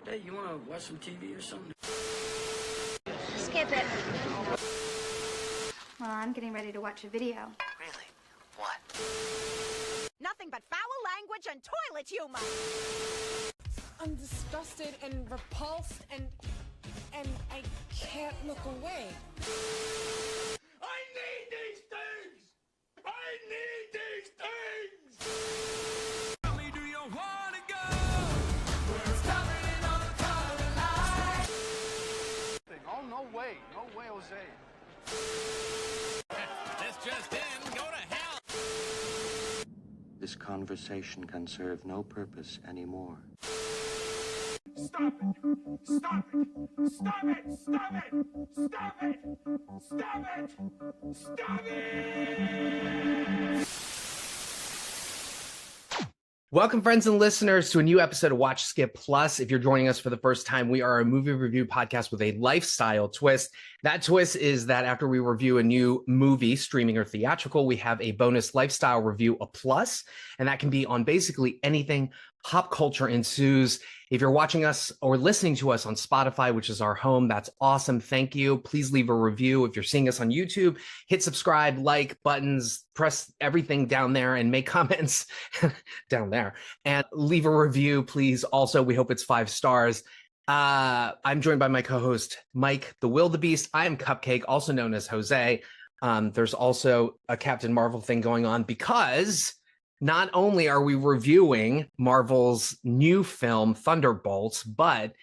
Hey, you want to watch some TV or something? Skip it. Well, I'm getting ready to watch a video. Really? What? Nothing but foul language and toilet humor. I'm disgusted and repulsed and I can't look away. I need these things! I need these things! Tell me, do you want to go? We're stopping on the color line. Oh, no way, Jose. This just in, go to hell! This conversation can serve no purpose anymore. Stop it! Stop it! Stop it! Stop it! Stop it! Stop it! Stop it! Welcome, friends and listeners, to a new episode of Watch Skip Plus. If you're joining us for the first time, we are a movie review podcast with a lifestyle twist. That twist is that after we review a new movie, streaming or theatrical, we have a bonus lifestyle review, a plus, and that can be on basically anything pop culture ensues. If you're watching us or listening to us on Spotify, which is our home, that's awesome. Thank you. Please leave a review. If you're seeing us on YouTube, hit subscribe, like, buttons, press everything down there and make comments down there and leave a review, please. Also, we hope it's 5 stars. I'm joined by my co-host, Mike, the WillDaBeast. I am Cupcake, also known as Jose. There's also a Captain Marvel thing going on because not only are we reviewing Marvel's new film, Thunderbolts, but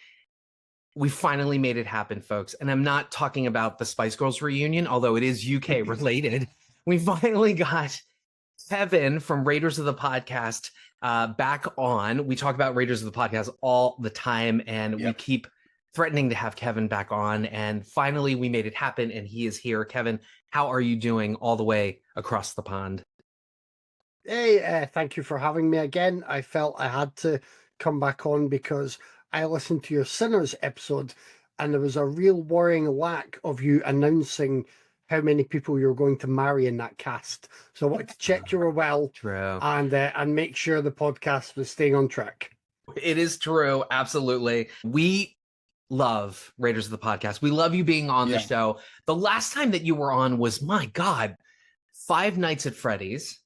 we finally made it happen, folks. And I'm not talking about the Spice Girls reunion, although it is UK related. We finally got Kevin from Raiders of the Podcast back on. We talk about Raiders of the Podcast all the time, and we keep threatening to have Kevin back on. And finally, we made it happen, and he is here. Kevin, how are you doing all the way across the pond? Hey, thank you for having me again. I felt I had to come back on because I listened to your Sinners episode and there was a real worrying lack of you announcing how many people you're going to marry in that cast. So I wanted to check you were well. True. And make sure the podcast was staying on track. It is true. Absolutely. We love Raiders of the Podcast. We love you being on the show. The last time that you were on was, my God, Five Nights at Freddy's.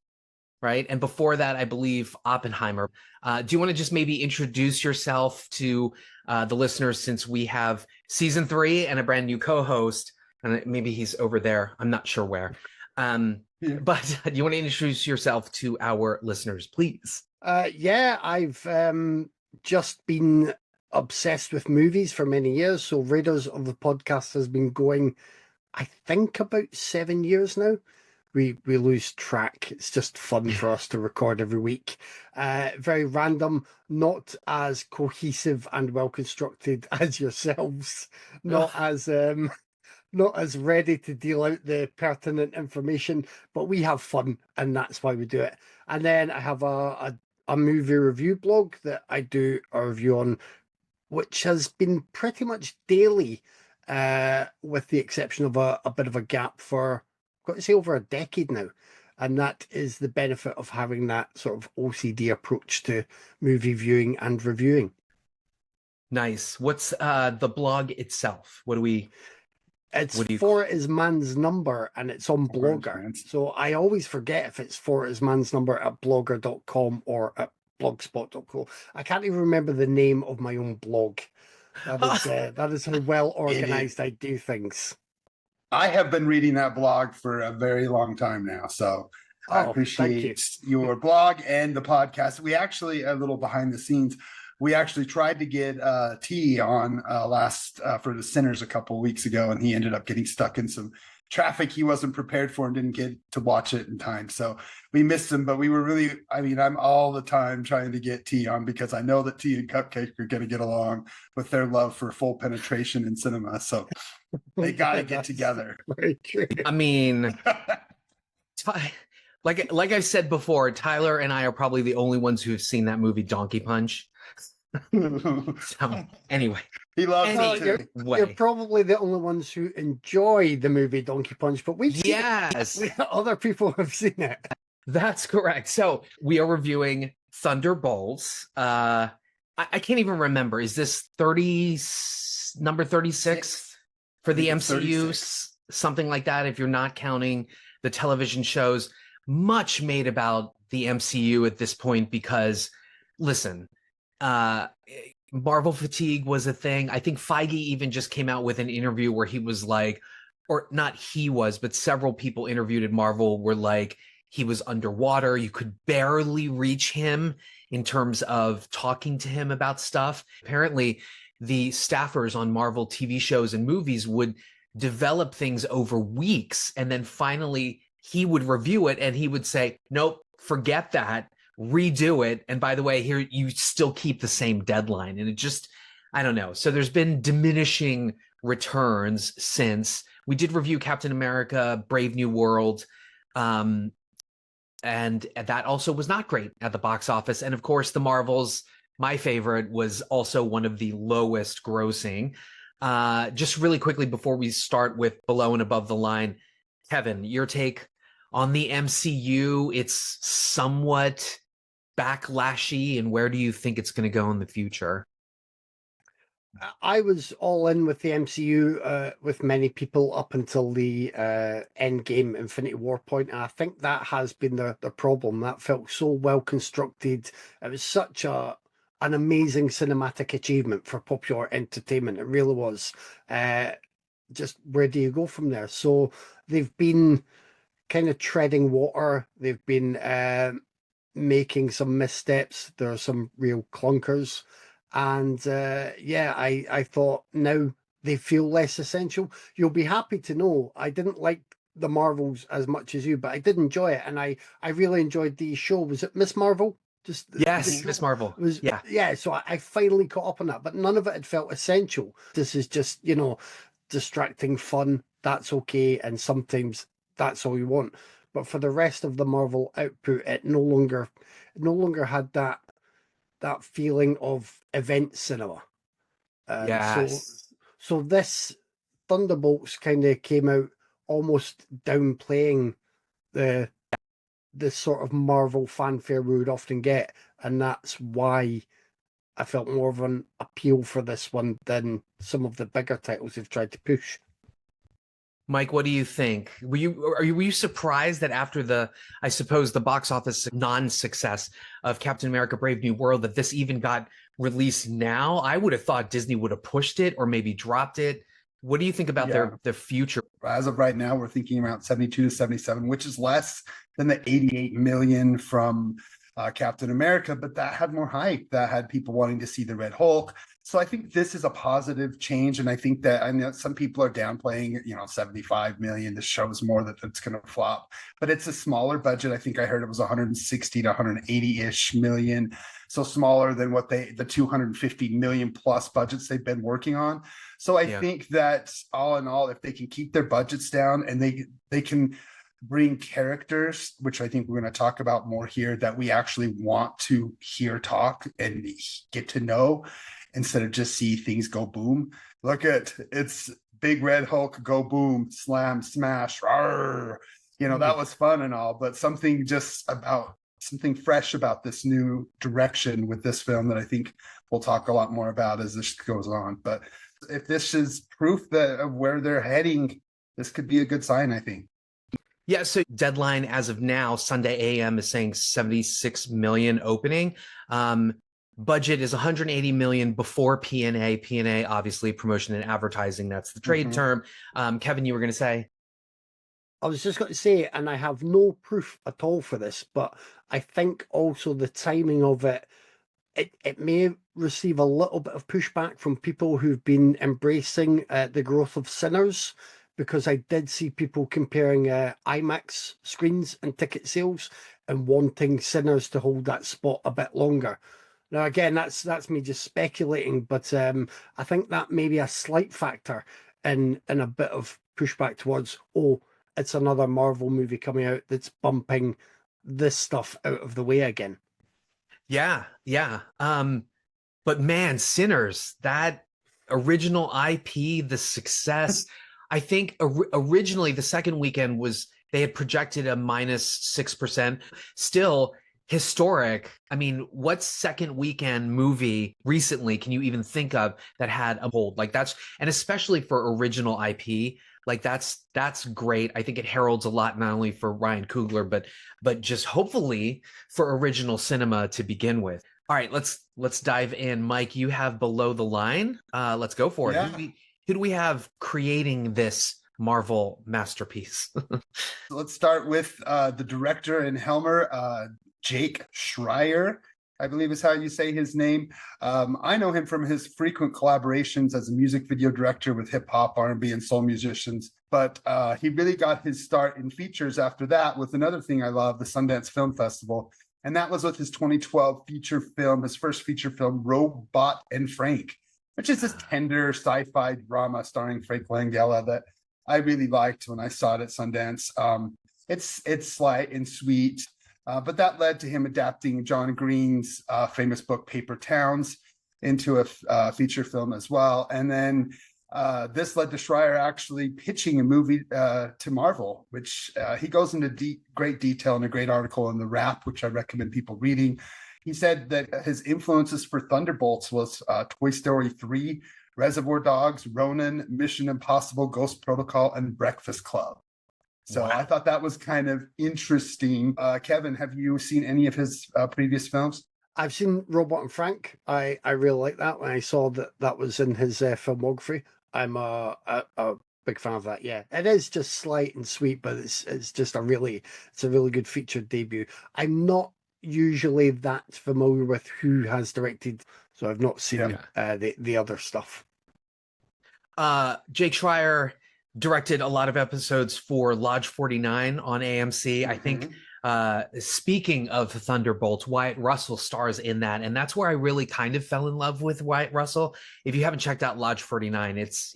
Right. And before that, I believe Oppenheimer. Do you want to just maybe introduce yourself to the listeners, since we have season 3 and a brand new co-host, and maybe he's over there. I'm not sure where. But do you want to introduce yourself to our listeners, please? I've just been obsessed with movies for many years. So Raiders of the Podcast has been going, I think, about 7 years now. We lose track. It's just fun for us to record every week. Very random, not as cohesive and well constructed as yourselves. Not as ready to deal out the pertinent information, but we have fun, and that's why we do it. And then I have a movie review blog that I do a review on, which has been pretty much daily, with the exception of a bit of a gap for, got to say, over a decade now. And that is the benefit of having that sort of OCD approach to movie viewing and reviewing. Nice. What's the blog itself? It's For It Is Man's Number, and it's on Blogger. So I always forget if it's For It Is Man's Number at blogger.com or at blogspot.co. I can't even remember the name of my own blog. That is how well organized I do things. I have been reading that blog for a very long time now, so I appreciate your blog and the podcast. We actually, a little behind the scenes, we actually tried to get T on last for the Sinners a couple of weeks ago, and he ended up getting stuck in some traffic he wasn't prepared for and didn't get to watch it in time. So we missed him, but we were really, I'm all the time trying to get T on because I know that T and Cupcake are going to get along with their love for full penetration in cinema. So they got to get together. I mean, like I've said before, Tyler and I are probably the only ones who have seen that movie Donkey Punch. So anyway, he loves it. You're probably the only ones who enjoy the movie Donkey Punch, but we've seen it. Other people have seen it. That's correct. So we are reviewing Thunderbolts. I can't even remember. Is this number 36 for the MCU? Something like that, if you're not counting the television shows. Much made about the MCU at this point because, listen, Marvel fatigue was a thing. I think Feige even just came out with an interview where he was like, or not he was, but several people interviewed at Marvel were like, he was underwater. You could barely reach him in terms of talking to him about stuff. Apparently, the staffers on Marvel TV shows and movies would develop things over weeks, and then finally he would review it and he would say, nope, forget that, redo it. And by the way, here you still keep the same deadline. And it just, I don't know. So there's been diminishing returns since. We did review Captain America, Brave New World. And that also was not great at the box office. And of course, the Marvels, my favorite, was also one of the lowest grossing. Just really quickly before we start with below and above the line, Kevin, your take on the MCU. It's somewhat backlashy, and where do you think it's going to go in the future? I was all in with the MCU with many people up until the Endgame Infinity War point, and I think that has been the problem. That felt so well constructed. It was such an amazing cinematic achievement for popular entertainment. It really was. Just where do you go from there? So they've been kind of treading water. They've been making some missteps. There are some real clunkers. And I thought now they feel less essential. You'll be happy to know I didn't like the Marvels as much as you, but I did enjoy it. And I really enjoyed the show. Was it Miss Marvel? Yes, Miss Marvel. Yeah. So I finally caught up on that, but none of it had felt essential. This is just, distracting fun. That's okay. And sometimes that's all you want. But for the rest of the Marvel output, it no longer had that feeling of event cinema. Yes. So this Thunderbolts kind of came out almost downplaying the sort of Marvel fanfare we would often get, and that's why I felt more of an appeal for this one than some of the bigger titles they've tried to push. Mike, what do you think? Were you surprised that after the box office non-success of Captain America: Brave New World, that this even got released now? I would have thought Disney would have pushed it or maybe dropped it. What do you think about their future? As of right now, we're thinking around 72 to 77, which is less than the 88 million from Captain America, but that had more hype. That had people wanting to see the Red Hulk. So I think this is a positive change, and I think that, I know some people are downplaying, 75 million. This shows more that it's going to flop, but it's a smaller budget. I think I heard it was 160 to 180-ish million, so smaller than what the 250 million plus budgets they've been working on. So I think that all in all, if they can keep their budgets down and they can bring characters, which I think we're going to talk about more here, that we actually want to hear talk and get to know, instead of just see things go boom. Look at it's big red Hulk go boom, slam, smash, rawr. That was fun and all, but something fresh about this new direction with this film that I think we'll talk a lot more about as this goes on. But if this is proof of where they're heading, this could be a good sign, I think. Yeah, so deadline as of now, Sunday AM, is saying 76 million opening. Budget is 180 million before P&A. P&A, obviously, promotion and advertising. That's the trade term. Kevin, you were going to say? I was just going to say, and I have no proof at all for this, but I think also the timing of it may receive a little bit of pushback from people who've been embracing the growth of Sinners, because I did see people comparing IMAX screens and ticket sales and wanting Sinners to hold that spot a bit longer. Now, again, that's me just speculating, but I think that may be a slight factor in a bit of pushback towards, it's another Marvel movie coming out that's bumping this stuff out of the way again. Yeah. But man, Sinners, that original IP, the success, I think originally the second weekend they had projected a -6%. Still, historic. I mean, what second weekend movie recently can you even think of that had a hold like that's, and especially for original IP, like that's great. I think it heralds a lot, not only for Ryan Coogler, but just hopefully for original cinema to begin with. All right, let's dive in. Mike, you have Below the Line. Let's go for it. Yeah. Who do we have creating this Marvel masterpiece? Let's start with the director and Helmer, Jake Schreier, I believe is how you say his name. I know him from his frequent collaborations as a music video director with hip hop, R&B, and soul musicians. But he really got his start in features after that with another thing I love, the Sundance Film Festival. And that was with his 2012 feature film, his first feature film, Robot and Frank, which is this tender sci-fi drama starring Frank Langella that I really liked when I saw it at Sundance. It's slight and sweet. But that led to him adapting John Green's famous book, Paper Towns, into a feature film as well. And then this led to Schreier actually pitching a movie to Marvel, which he goes into great detail in a great article in The Wrap, which I recommend people reading. He said that his influences for Thunderbolts was Toy Story 3, Reservoir Dogs, Ronin, Mission Impossible, Ghost Protocol, and Breakfast Club. So wow. I thought that was kind of interesting. Kevin, have you seen any of his previous films? I've seen Robot and Frank. I really like that. When I saw that was in his filmography, I'm a big fan of that. Yeah, it is just slight and sweet, but it's just a really good featured debut. I'm not usually that familiar with who has directed, so I've not seen the other stuff. Jake Schreier directed a lot of episodes for Lodge 49 on AMC. I think speaking of Thunderbolts, Wyatt Russell stars in that, and that's where I really kind of fell in love with Wyatt Russell. If you haven't checked out Lodge 49, it's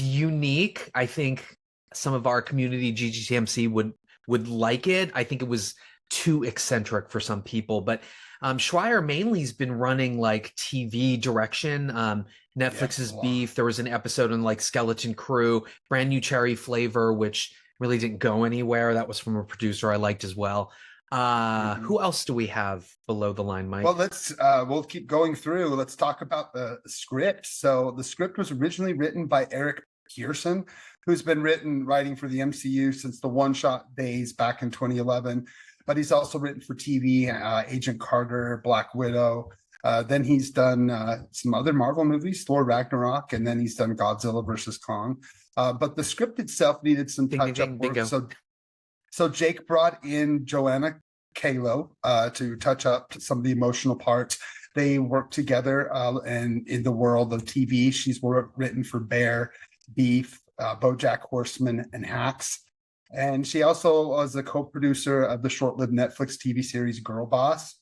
unique. I think some of our community GGTMC would like it. I think it was too eccentric for some people, but Schreier mainly has been running like TV direction. Netflix's Beef. There was an episode on like Skeleton Crew, Brand New Cherry Flavor, which really didn't go anywhere. That was from a producer I liked as well. Who else do we have below the line, Mike? Well, we'll keep going through. Let's talk about the script. So the script was originally written by Eric Pearson, who's been writing for the MCU since the one-shot days back in 2011. But he's also written for TV, Agent Carter, Black Widow. Then he's done some other Marvel movies, Thor Ragnarok, and then he's done Godzilla versus Kong. But the script itself needed some touch-up work. So Jake brought in Joanna Kalo to touch up some of the emotional parts. They worked together, and in the world of TV, she's written for Bear, Beef, BoJack Horseman, and Hacks. And she also was a co-producer of the short-lived Netflix TV series Girl Boss.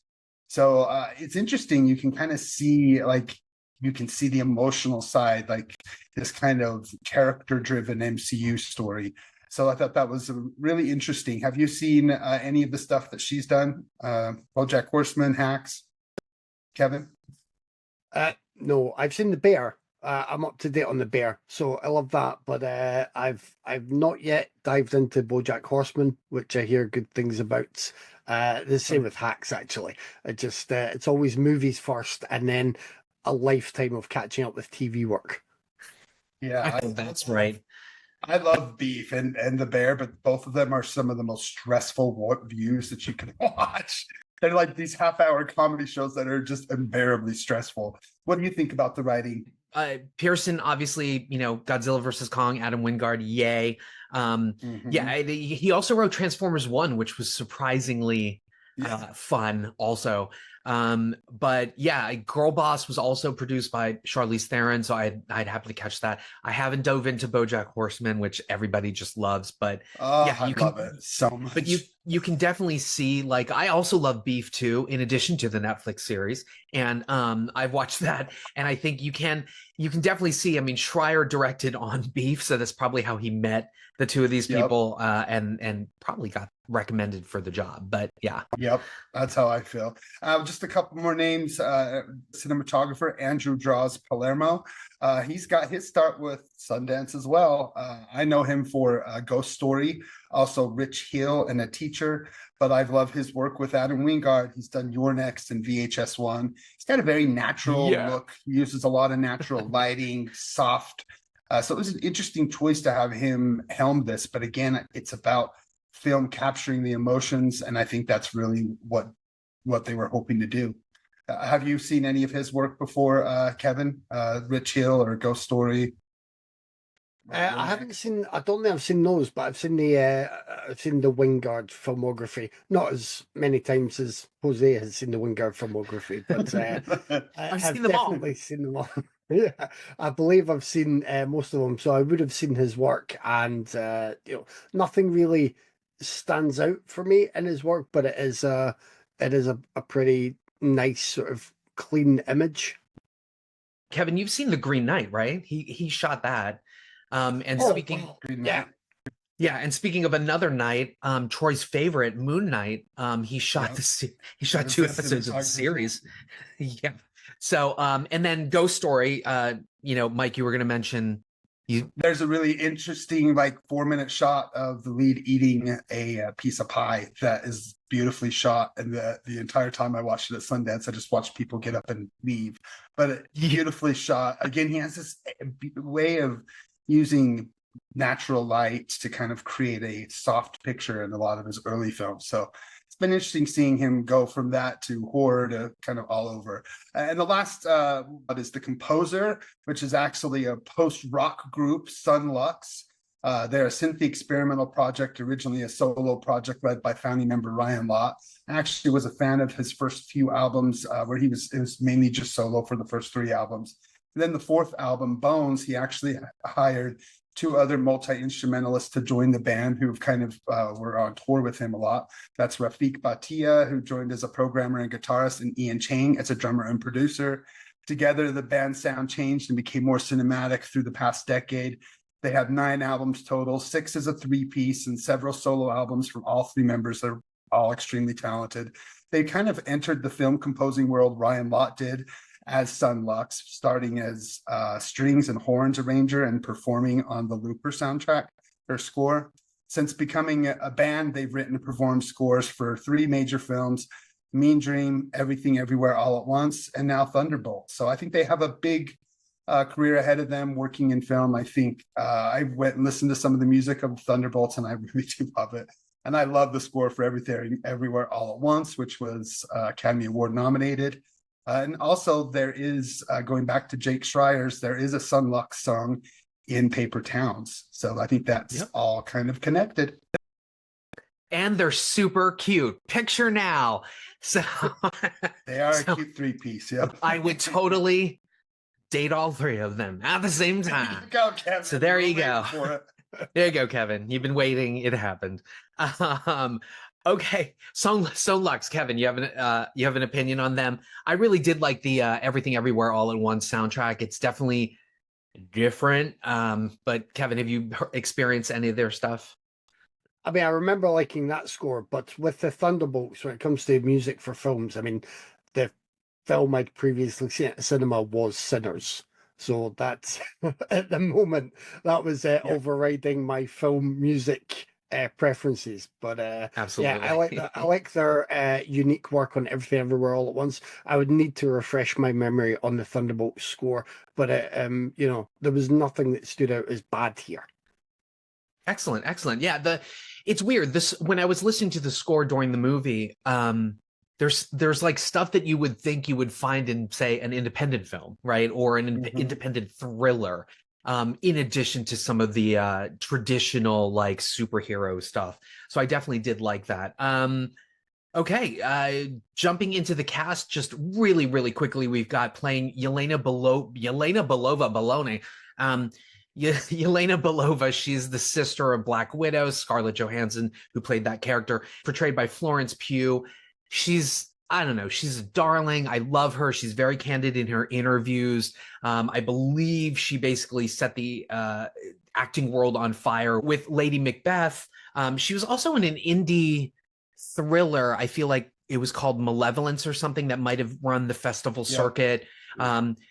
So it's interesting. You can kind of see, the emotional side, like this kind of character-driven MCU story. So I thought that was really interesting. Have you seen any of the stuff that she's done? BoJack Horseman, Hacks, Kevin? No, I've seen The Bear. I'm up to date on The Bear, so I love that. But I've not yet dived into BoJack Horseman, which I hear good things about. The same with Hacks, actually. It's always movies first, and then a lifetime of catching up with TV work. Yeah, that's right. I love Beef and The Bear, but both of them are some of the most stressful views that you can watch. They're like these half-hour comedy shows that are just unbearably stressful. What do you think about the writing? Pearson, obviously, Godzilla versus Kong, Adam Wingard, yay. Yeah, he also wrote Transformers 1, which was surprisingly fun also. But yeah, Girl Boss was also produced by Charlize Theron, so I'd happily catch that. I haven't dove into BoJack Horseman, which everybody just loves, but I love it so much. But you can definitely see, like, I also love Beef too, in addition to the Netflix series, and I've watched that, and I think you can definitely see. I mean, Schreier directed on Beef, so that's probably how he met the two of these people, and probably got recommended for the job. But yeah, that's how I feel. Just a couple more names. Cinematographer Andrew Draws Palermo. He's got his start with Sundance as well. I know him for Ghost Story, also Rich Hill and A Teacher. But I've loved his work with Adam Wingard. He's done You're Next and VHS1. He's got a very natural look. He uses a lot of natural lighting, soft. So it was an interesting choice to have him helm this. But again, it's about film capturing the emotions, and I think that's really what they were hoping to do. Have you seen any of his work before, Kevin? Rich Hill or Ghost Story? I haven't seen. I don't think I've seen those, but I've seen the Wingard filmography. Not as many times as Jose has seen the Wingard filmography, but I've seen them all. definitely seen them all. Yeah, I believe I've seen most of them. So I would have seen his work, and nothing really stands out for me in his work, but it is a pretty nice sort of clean image. Kevin, you've seen The Green Knight, right? He shot that. And speaking of another night, Troy's favorite, Moon Knight, he shot he shot 2 episodes of the series. Yeah. So and then Ghost Story, Mike, you were going to mention. There's a really interesting 4-minute shot of the lead eating a piece of pie that is beautifully shot, and the entire time I watched it at Sundance, I just watched people get up and leave. But beautifully shot. Again, he has this way of using natural light to kind of create a soft picture in a lot of his early films. So it's been interesting seeing him go from that to horror to kind of all over. And the last is The Composer, which is actually a post-rock group, Sun Lux. They're a synthy experimental project, originally a solo project led by founding member Ryan Lott. I actually was a fan of his first few albums where it was mainly just solo for the first 3 albums. And then the 4th album, Bones, he actually hired 2 other multi-instrumentalists to join the band who kind of were on tour with him a lot. That's Rafik Bhatia, who joined as a programmer and guitarist, and Ian Chang as a drummer and producer. Together, the band sound changed and became more cinematic through the past decade. They have 9 albums total, 6 as a 3-piece, and several solo albums from all 3 members. They're all extremely talented. They kind of entered the film composing world Ryan Lott did as Sun Lux, starting as strings and horns arranger and performing on the Looper soundtrack or score. Since becoming a band, they've written and performed scores for 3 major films: Mean Dream, Everything Everywhere All at Once, and now Thunderbolts. So I think they have a big career ahead of them working in film. I think I went and listened to some of the music of Thunderbolts, and I really do love it. And I love the score for Everything Everywhere All at Once, which was Academy Award nominated. And also there is, going back to Jake Schreier's, there is a Sun Lux song in Paper Towns. So I think that's all kind of connected. And they're super cute. Picture now. So they are a cute 3-piece. Yep. I would totally date all 3 of them at the same time. Go, Kevin. So there you go. There you go, Kevin. You've been waiting. It happened. Okay, Sun Lux, Kevin, you have an opinion on them? I really did like the Everything Everywhere All at Once soundtrack. It's definitely different. But Kevin, have you experienced any of their stuff? I mean, I remember liking that score, but with the Thunderbolts, when it comes to music for films, I mean, the film I'd previously seen at the cinema was Sinners. So that's, at the moment, that was overriding my film music preferences. But absolutely, yeah, I like that. I like their unique work on Everything Everywhere All at Once. I would need to refresh my memory on the Thunderbolt score, but there was nothing that stood out as bad here. Excellent. Yeah, it's weird. When I was listening to the score during the movie, there's like stuff that you would think you would find in, say, an independent film, right, or an independent thriller. In addition to some of the traditional like superhero stuff. So I definitely did like that. Okay, jumping into the cast just really, really quickly, we've got playing Yelena Belova, Yelena Belova, she's the sister of Black Widow, Scarlett Johansson, who played that character, portrayed by Florence Pugh. She's a darling. I love her. She's very candid in her interviews. I believe she basically set the acting world on fire with Lady Macbeth. She was also in an indie thriller. I feel like it was called Malevolence or something, that might have run the festival circuit,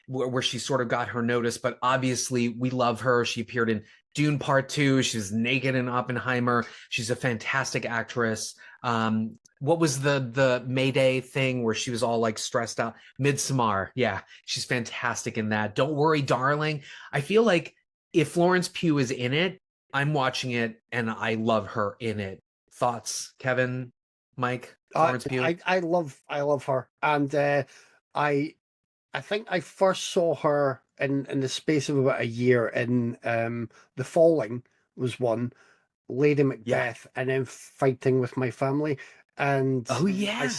where she sort of got her notice. But obviously we love her. She appeared in Dune Part 2. She's naked in Oppenheimer. She's a fantastic actress. What was the Mayday thing where she was all like stressed out? Midsommar. Yeah, she's fantastic in that. Don't Worry, Darling. I feel like if Florence Pugh is in it, I'm watching it and I love her in it. Thoughts, Kevin, Mike? Florence Pugh? I love her. And I think I first saw her in the space of about a year in The Falling was one, Lady Macbeth, and then Fighting with My Family. And I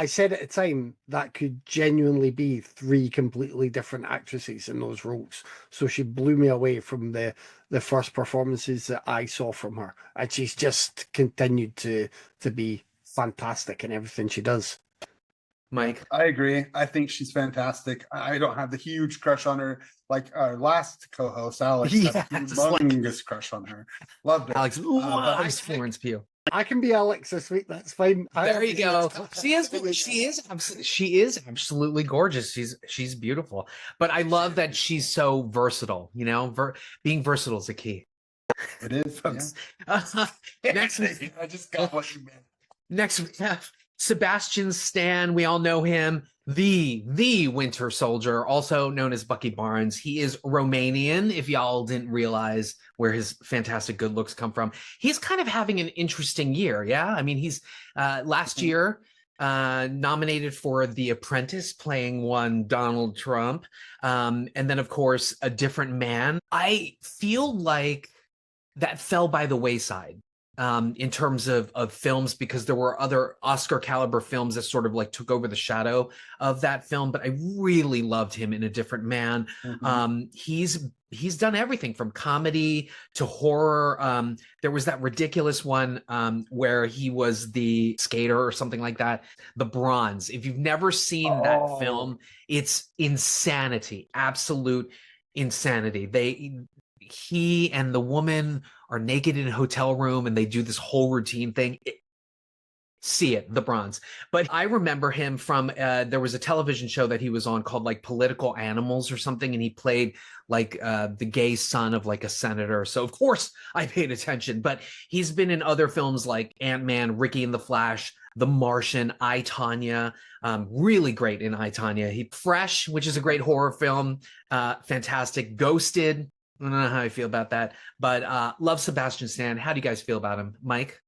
said at the time that could genuinely be three completely different actresses in those roles. So she blew me away from the first performances that I saw from her. And she's just continued to be fantastic in everything she does. Mike? I agree. I think she's fantastic. I don't have the huge crush on her like our last co-host, Alex. Yeah, humongous crush on her. Loved her. Alex loves Florence Pugh. I can be Alex this week. That's fine. There you go. She is absolutely gorgeous. She's beautiful. But I love that she's so versatile. You know, being versatile is a key. It is. Next, I just got what you meant. Next, we have Sebastian Stan. We all know him, the Winter Soldier, also known as Bucky Barnes. He is Romanian, if y'all didn't realize where his fantastic good looks come from. He's kind of having an interesting year, yeah? I mean, he's last year nominated for The Apprentice, playing one Donald Trump. And then, of course, A Different Man. I feel like that fell by the wayside. In terms of films, because there were other Oscar caliber films that sort of like took over the shadow of that film. But I really loved him in A Different Man. He's done everything from comedy to horror. There was that ridiculous one where he was the skater or something like that, The Bronze. If you've never seen that film, it's insanity, absolute insanity. He and the woman are naked in a hotel room and they do this whole routine thing. See it, The Bronze. But I remember him from, there was a television show that he was on called like Political Animals or something. And he played like the gay son of like a senator. So of course I paid attention, but he's been in other films like Ant-Man, Ricky and the Flash, The Martian, I, Tonya, really great in I, Tonya. Fresh, which is a great horror film, fantastic. Ghosted, I don't know how I feel about that, but love Sebastian Stan. How do you guys feel about him? Mike?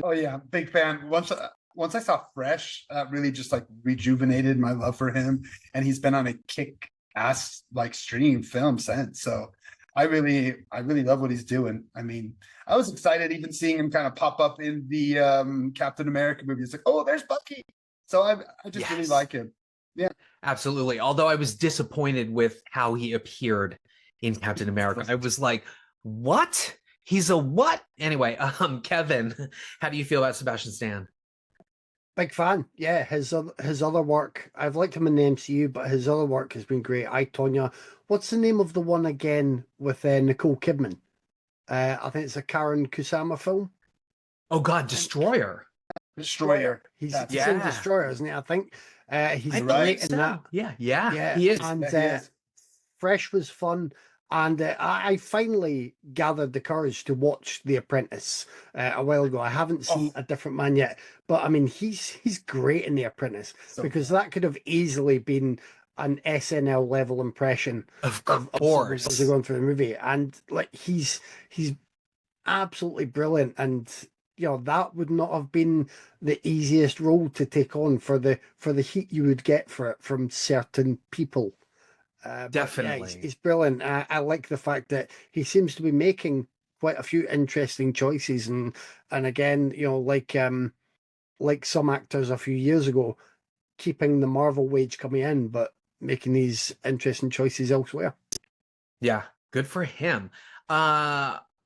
Oh yeah, big fan. Once I saw Fresh, really just like rejuvenated my love for him, and he's been on a kick-ass like stream film since. So I really love what he's doing. I mean, I was excited even seeing him kind of pop up in the Captain America movie. It's like, oh, there's Bucky. So I just really like him. Yeah, absolutely. Although I was disappointed with how he appeared in Captain America. I was like, what? He's a what? Anyway, Kevin, how do you feel about Sebastian Stan? Big fan. Yeah, his other work, I've liked him in the MCU, but his other work has been great. I, Tonya. What's the name of the one again with Nicole Kidman? I think it's a Karen Kusama film. Oh God, Destroyer. He's in Destroyer, isn't he? I think he's great in that. Yeah, he is. And Fresh was fun. And I finally gathered the courage to watch The Apprentice a while ago. I haven't seen A Different Man yet, but I mean, he's great in The Apprentice, because that could have easily been an SNL level impression of course as they're going through the movie. And like he's absolutely brilliant. And you know, that would not have been the easiest role to take on for the heat you would get for it from certain people. Definitely. Yeah, he's brilliant. I like the fact that he seems to be making quite a few interesting choices, and again, you know, like some actors a few years ago, keeping the Marvel wage coming in, but making these interesting choices elsewhere. Yeah, good for him.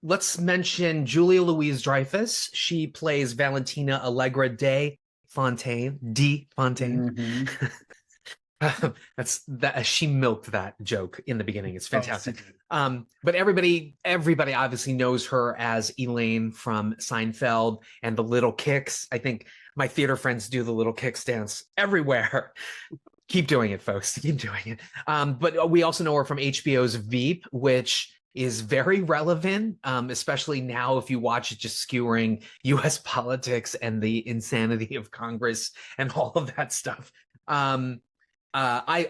Let's mention Julia Louis-Dreyfus. She plays Valentina Allegra de Fontaine. That's that she milked that joke in the beginning. It's fantastic. Oh, But everybody obviously knows her as Elaine from Seinfeld and the Little Kicks. I think my theater friends do the Little Kicks dance everywhere. Keep doing it, folks. Keep doing it. But we also know her from HBO's Veep, which is very relevant, especially now if you watch it just skewering US politics and the insanity of Congress and all of that stuff. I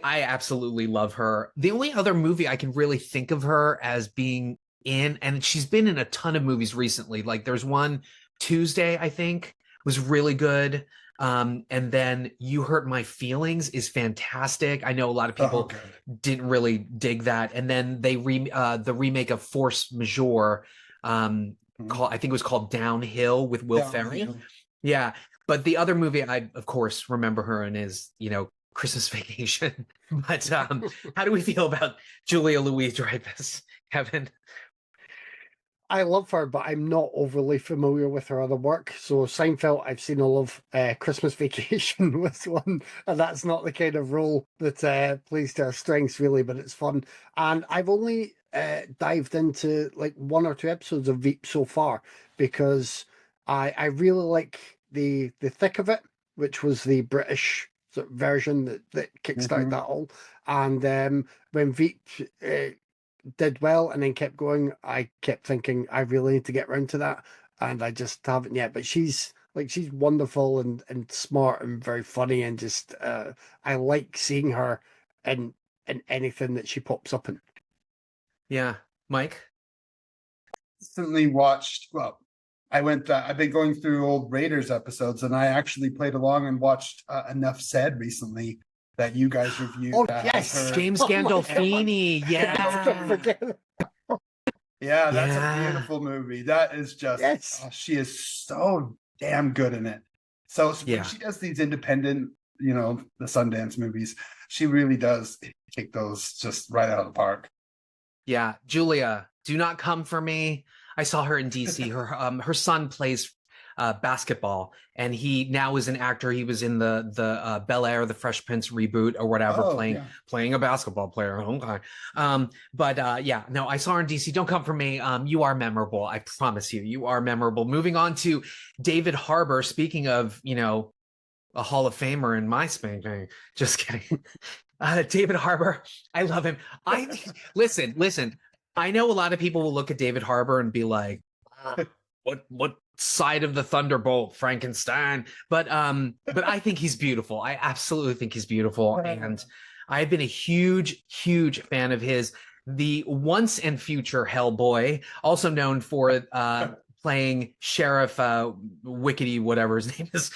absolutely love her. The only other movie I can really think of her as being in, and she's been in a ton of movies recently. Like there's one, Tuesday, I think, was really good. And then You Hurt My Feelings is fantastic. I know a lot of people didn't really dig that. And then they the remake of Force Majeure, I think it was called Downhill with Will Ferrell. Yeah. But the other movie I, of course, remember her in is, Christmas Vacation. But how do we feel about Julia Louis-Dreyfus, Kevin? I love her, but I'm not overly familiar with her other work. So Seinfeld, I've seen all of. Christmas Vacation was one, and that's not the kind of role that plays to her strengths, really, but it's fun. And I've only dived into like 1 or 2 episodes of Veep so far, because I really like the thick of it, which was the British sort of version that kickstarted that all. And when Veep did well and then kept going, I kept thinking I really need to get around to that, and I just haven't yet. But she's wonderful and smart and very funny, and just I like seeing her in anything that she pops up in. Yeah, Mike. Recently watched. Well, I've been going through old Raiders episodes, and I actually played along and watched Enough Said recently that you guys reviewed. Oh yes, James Gandolfini. Yeah. Yeah, that's a beautiful movie. That is just, she is so damn good in it. So when she does these independent, the Sundance movies, she really does take those just right out of the park. Yeah, Julia, do not come for me. I saw her in DC. Her son plays basketball, and he now is an actor. He was in the Bel Air, the Fresh Prince reboot or whatever, playing a basketball player. Okay. No, I saw her in DC. Don't come for me. You are memorable. I promise you, you are memorable. Moving on to David Harbour. Speaking of, a Hall of Famer in my spanking. Just kidding. David Harbour. I love him. Listen. I know a lot of people will look at David Harbour and be like, what side of the Thunderbolt, Frankenstein? But I think he's beautiful. I absolutely think he's beautiful. And I've been a huge, huge fan of his. The once and future Hellboy, also known for playing Sheriff Wickety, whatever his name is,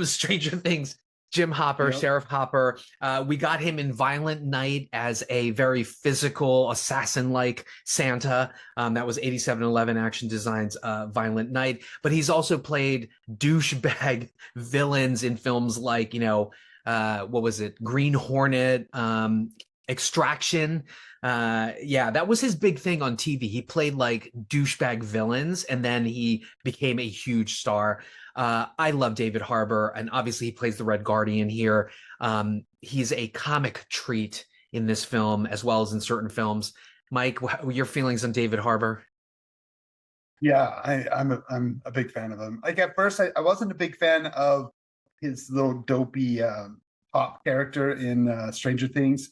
Stranger Things. Jim Hopper, Sheriff Hopper. We got him in Violent Night as a very physical, assassin-like Santa. That was 8711 Action Designs' Violent Night. But he's also played douchebag villains in films like, what was it? Green Hornet, Extraction. That was his big thing on TV. He played like douchebag villains, and then he became a huge star. I love David Harbour, and obviously he plays the Red Guardian here. He's a comic treat in this film as well as in certain films. Mike, your feelings on David Harbour? Yeah, I'm a big fan of him. Like at first, I wasn't a big fan of his little dopey pop character in Stranger Things,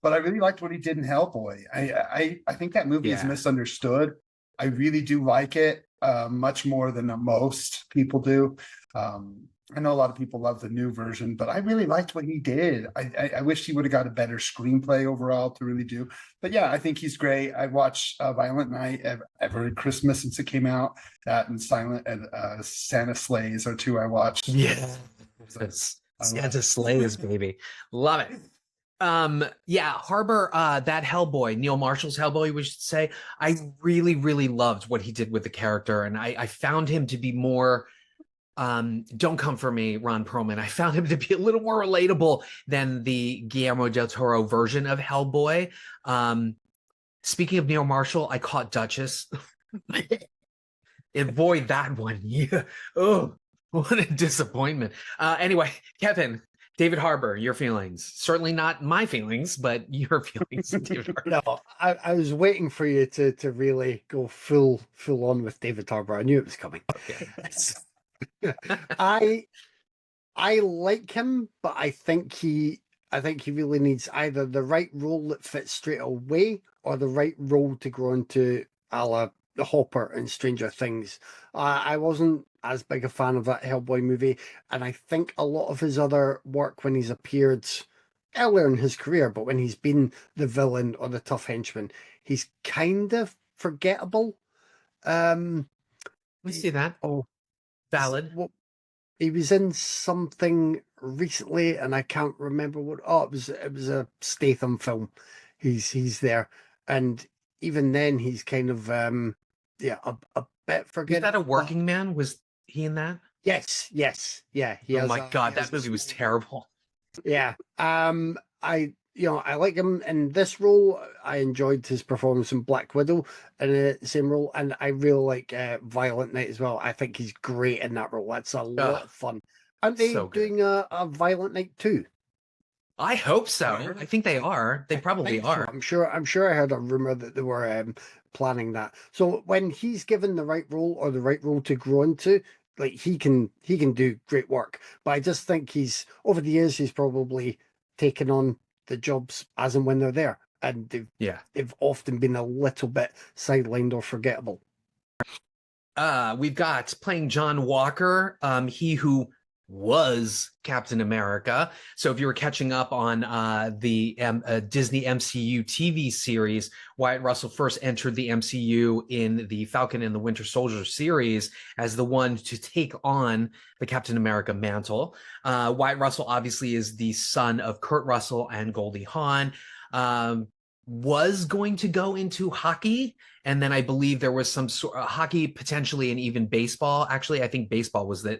but I really liked what he did in Hellboy. I think that movie is misunderstood. I really do like it. Much more than most people do. I know a lot of people love the new version, but I really liked what he did. I wish he would have got a better screenplay overall to really do. But yeah, I think he's great. I watched Violent Night every Christmas since it came out. That and Santa Slays are two I watched. Yeah, Santa Slays, baby, love it. Harbour, that Hellboy, Neil Marshall's Hellboy, we should say, I really, really loved what he did with the character, and I found him to be more, don't come for me, Ron Perlman. I found him to be a little more relatable than the Guillermo del Toro version of Hellboy. Speaking of Neil Marshall, I caught Duchess. Avoid that one. Yeah. Oh, what a disappointment. Anyway, Kevin, David Harbour, your feelings. Certainly not my feelings, but your feelings, David Harbour. No, I was waiting for you to really go full on with David Harbour. I knew it was coming. Okay. I like him, but I think he really needs either the right role that fits straight away or the right role to grow into, a la the Hopper and Stranger Things. I wasn't as big a fan of that Hellboy movie, and I think a lot of his other work when he's appeared earlier in his career, but when he's been the villain or the tough henchman, he's kind of forgettable. We see that. Oh, valid. Well, he was in something recently, and I can't remember what. Oh, it was a Statham film. He's there, and even then, he's kind of a bit forgettable. Was that a Working Man? Was he in that? Yes, yeah. Oh my God, that movie was terrible. Yeah, I like him in this role. I enjoyed his performance in Black Widow in the same role, and I really like Violent Night as well. I think he's great in that role. That's a lot of fun. Aren't they doing a Violent Night too? I hope so. I think they are. They probably are. So. I'm sure I heard a rumor that they were planning that. So when he's given the right role or the right role to grow into, like he can do great work. But I just think he's over the years he's probably taken on the jobs as and when they're there, and they've often been a little bit sidelined or forgettable. We've got playing John Walker, he who was Captain America. So if you were catching up on the Disney MCU TV series, Wyatt Russell first entered the MCU in the Falcon and the Winter Soldier series as the one to take on the Captain America mantle. Wyatt Russell obviously is the son of Kurt Russell and Goldie Hawn. Was going to go into hockey, and then I believe there was some sort of hockey, potentially, and even baseball. Actually, I think baseball was the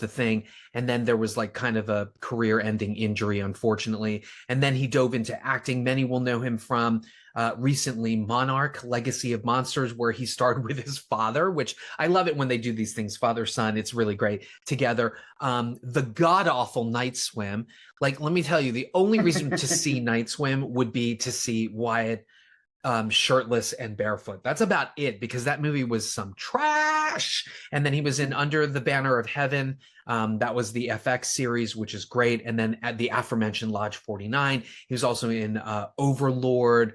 thing, and then there was like kind of a career-ending injury, unfortunately. And then he dove into acting. Many will know him from recently Monarch: Legacy of Monsters, where he starred with his father, which I love it when they do these things, father-son. It's really great together. The god-awful Night Swim. Like, let me tell you, the only reason to see Night Swim would be to see Wyatt shirtless and barefoot. That's about it, because that movie was some trash. And then he was in Under the Banner of Heaven. That was the FX series, which is great. And then at the aforementioned Lodge 49, he was also in Overlord.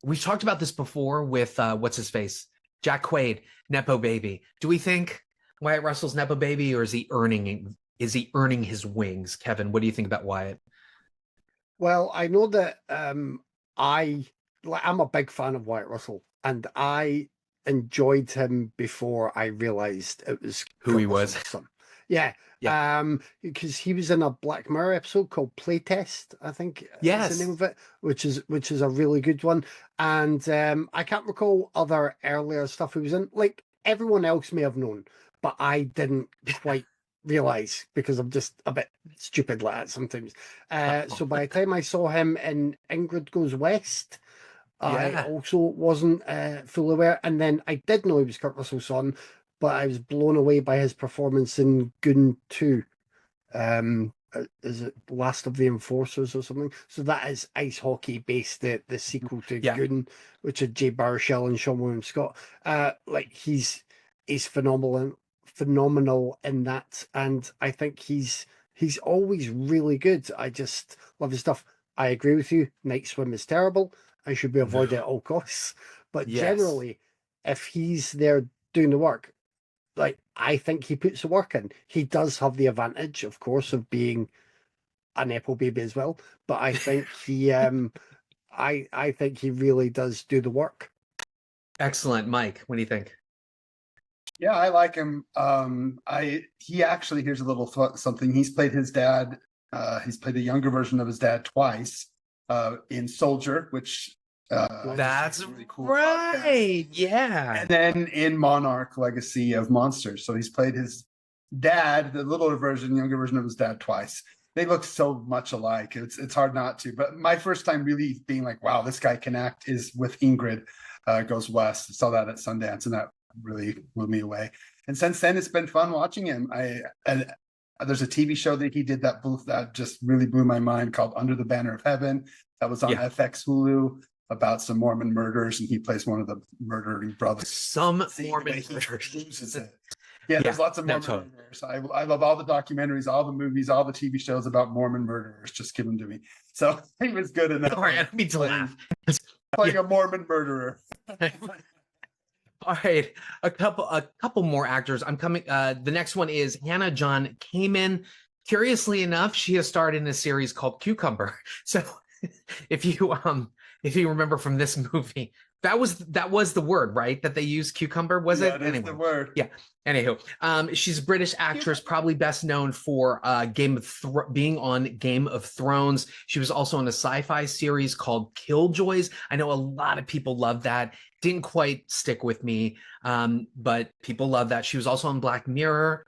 We've talked about this before with what's his face? Jack Quaid, Nepo Baby. Do we think Wyatt Russell's Nepo Baby, or is he earning his wings? Kevin, what do you think about Wyatt? Well, I know that I'm a big fan of Wyatt Russell, and I enjoyed him before I realized it was who he was. Son. Yeah. Because he was in a Black Mirror episode called Playtest, I think. Yes. Is the name of it, which is a really good one. And I can't recall other earlier stuff he was in. Like, everyone else may have known, but I didn't quite realize, because I'm just a bit stupid like that sometimes. So by the time I saw him in Ingrid Goes West, I also wasn't fully aware. And then I did know he was Kurt Russell's son, but I was blown away by his performance in Goon 2. Is it Last of the Enforcers or something? So that is ice hockey based, the sequel to Goon, which had Jay Baruchel and Sean William Scott. Like he's phenomenal in that, and I think he's always really good. I just love his stuff. I agree with you. Night Swim is terrible. I should be avoided at all costs. But generally, if he's there doing the work, like, I think he puts the work in. He does have the advantage, of course, of being a Nepo baby as well. But I think he, I think he really does do the work. Excellent, Mike. What do you think? Yeah, I like him. He actually, here's a little something. He's played his dad. He's played a younger version of his dad twice in Soldier, which that's really cool right. Yeah. And then in Monarch: Legacy of Monsters. So he's played his dad, the younger version of his dad twice. They look so much alike. It's hard not to. But my first time really being like, wow, this guy can act is with Ingrid Goes West. I saw that at Sundance, and that really blew me away. And since then, it's been fun watching him. There's a TV show that he did that just really blew my mind called Under the Banner of Heaven. That was on FX Hulu about some Mormon murders, and he plays one of the murdering brothers. Mormon murders. Loses it. Yeah, there's lots of Mormon murders. I love all the documentaries, all the movies, all the TV shows about Mormon murderers. Just give them to me. So he was good enough. Sorry, I don't mean to laugh. Playing a Mormon murderer. All right, a couple more actors. I'm coming. The next one is Hannah John-Kamen. Curiously enough, she has starred in a series called Cucumber. So if you remember from this movie, that was the word, right? That they used, cucumber, was it? Anyway, the word. Yeah. Anywho, she's a British actress, probably best known for being on Game of Thrones. She was also in a sci-fi series called Killjoys. I know a lot of people love that. Didn't quite stick with me, but people love that. She was also on Black Mirror.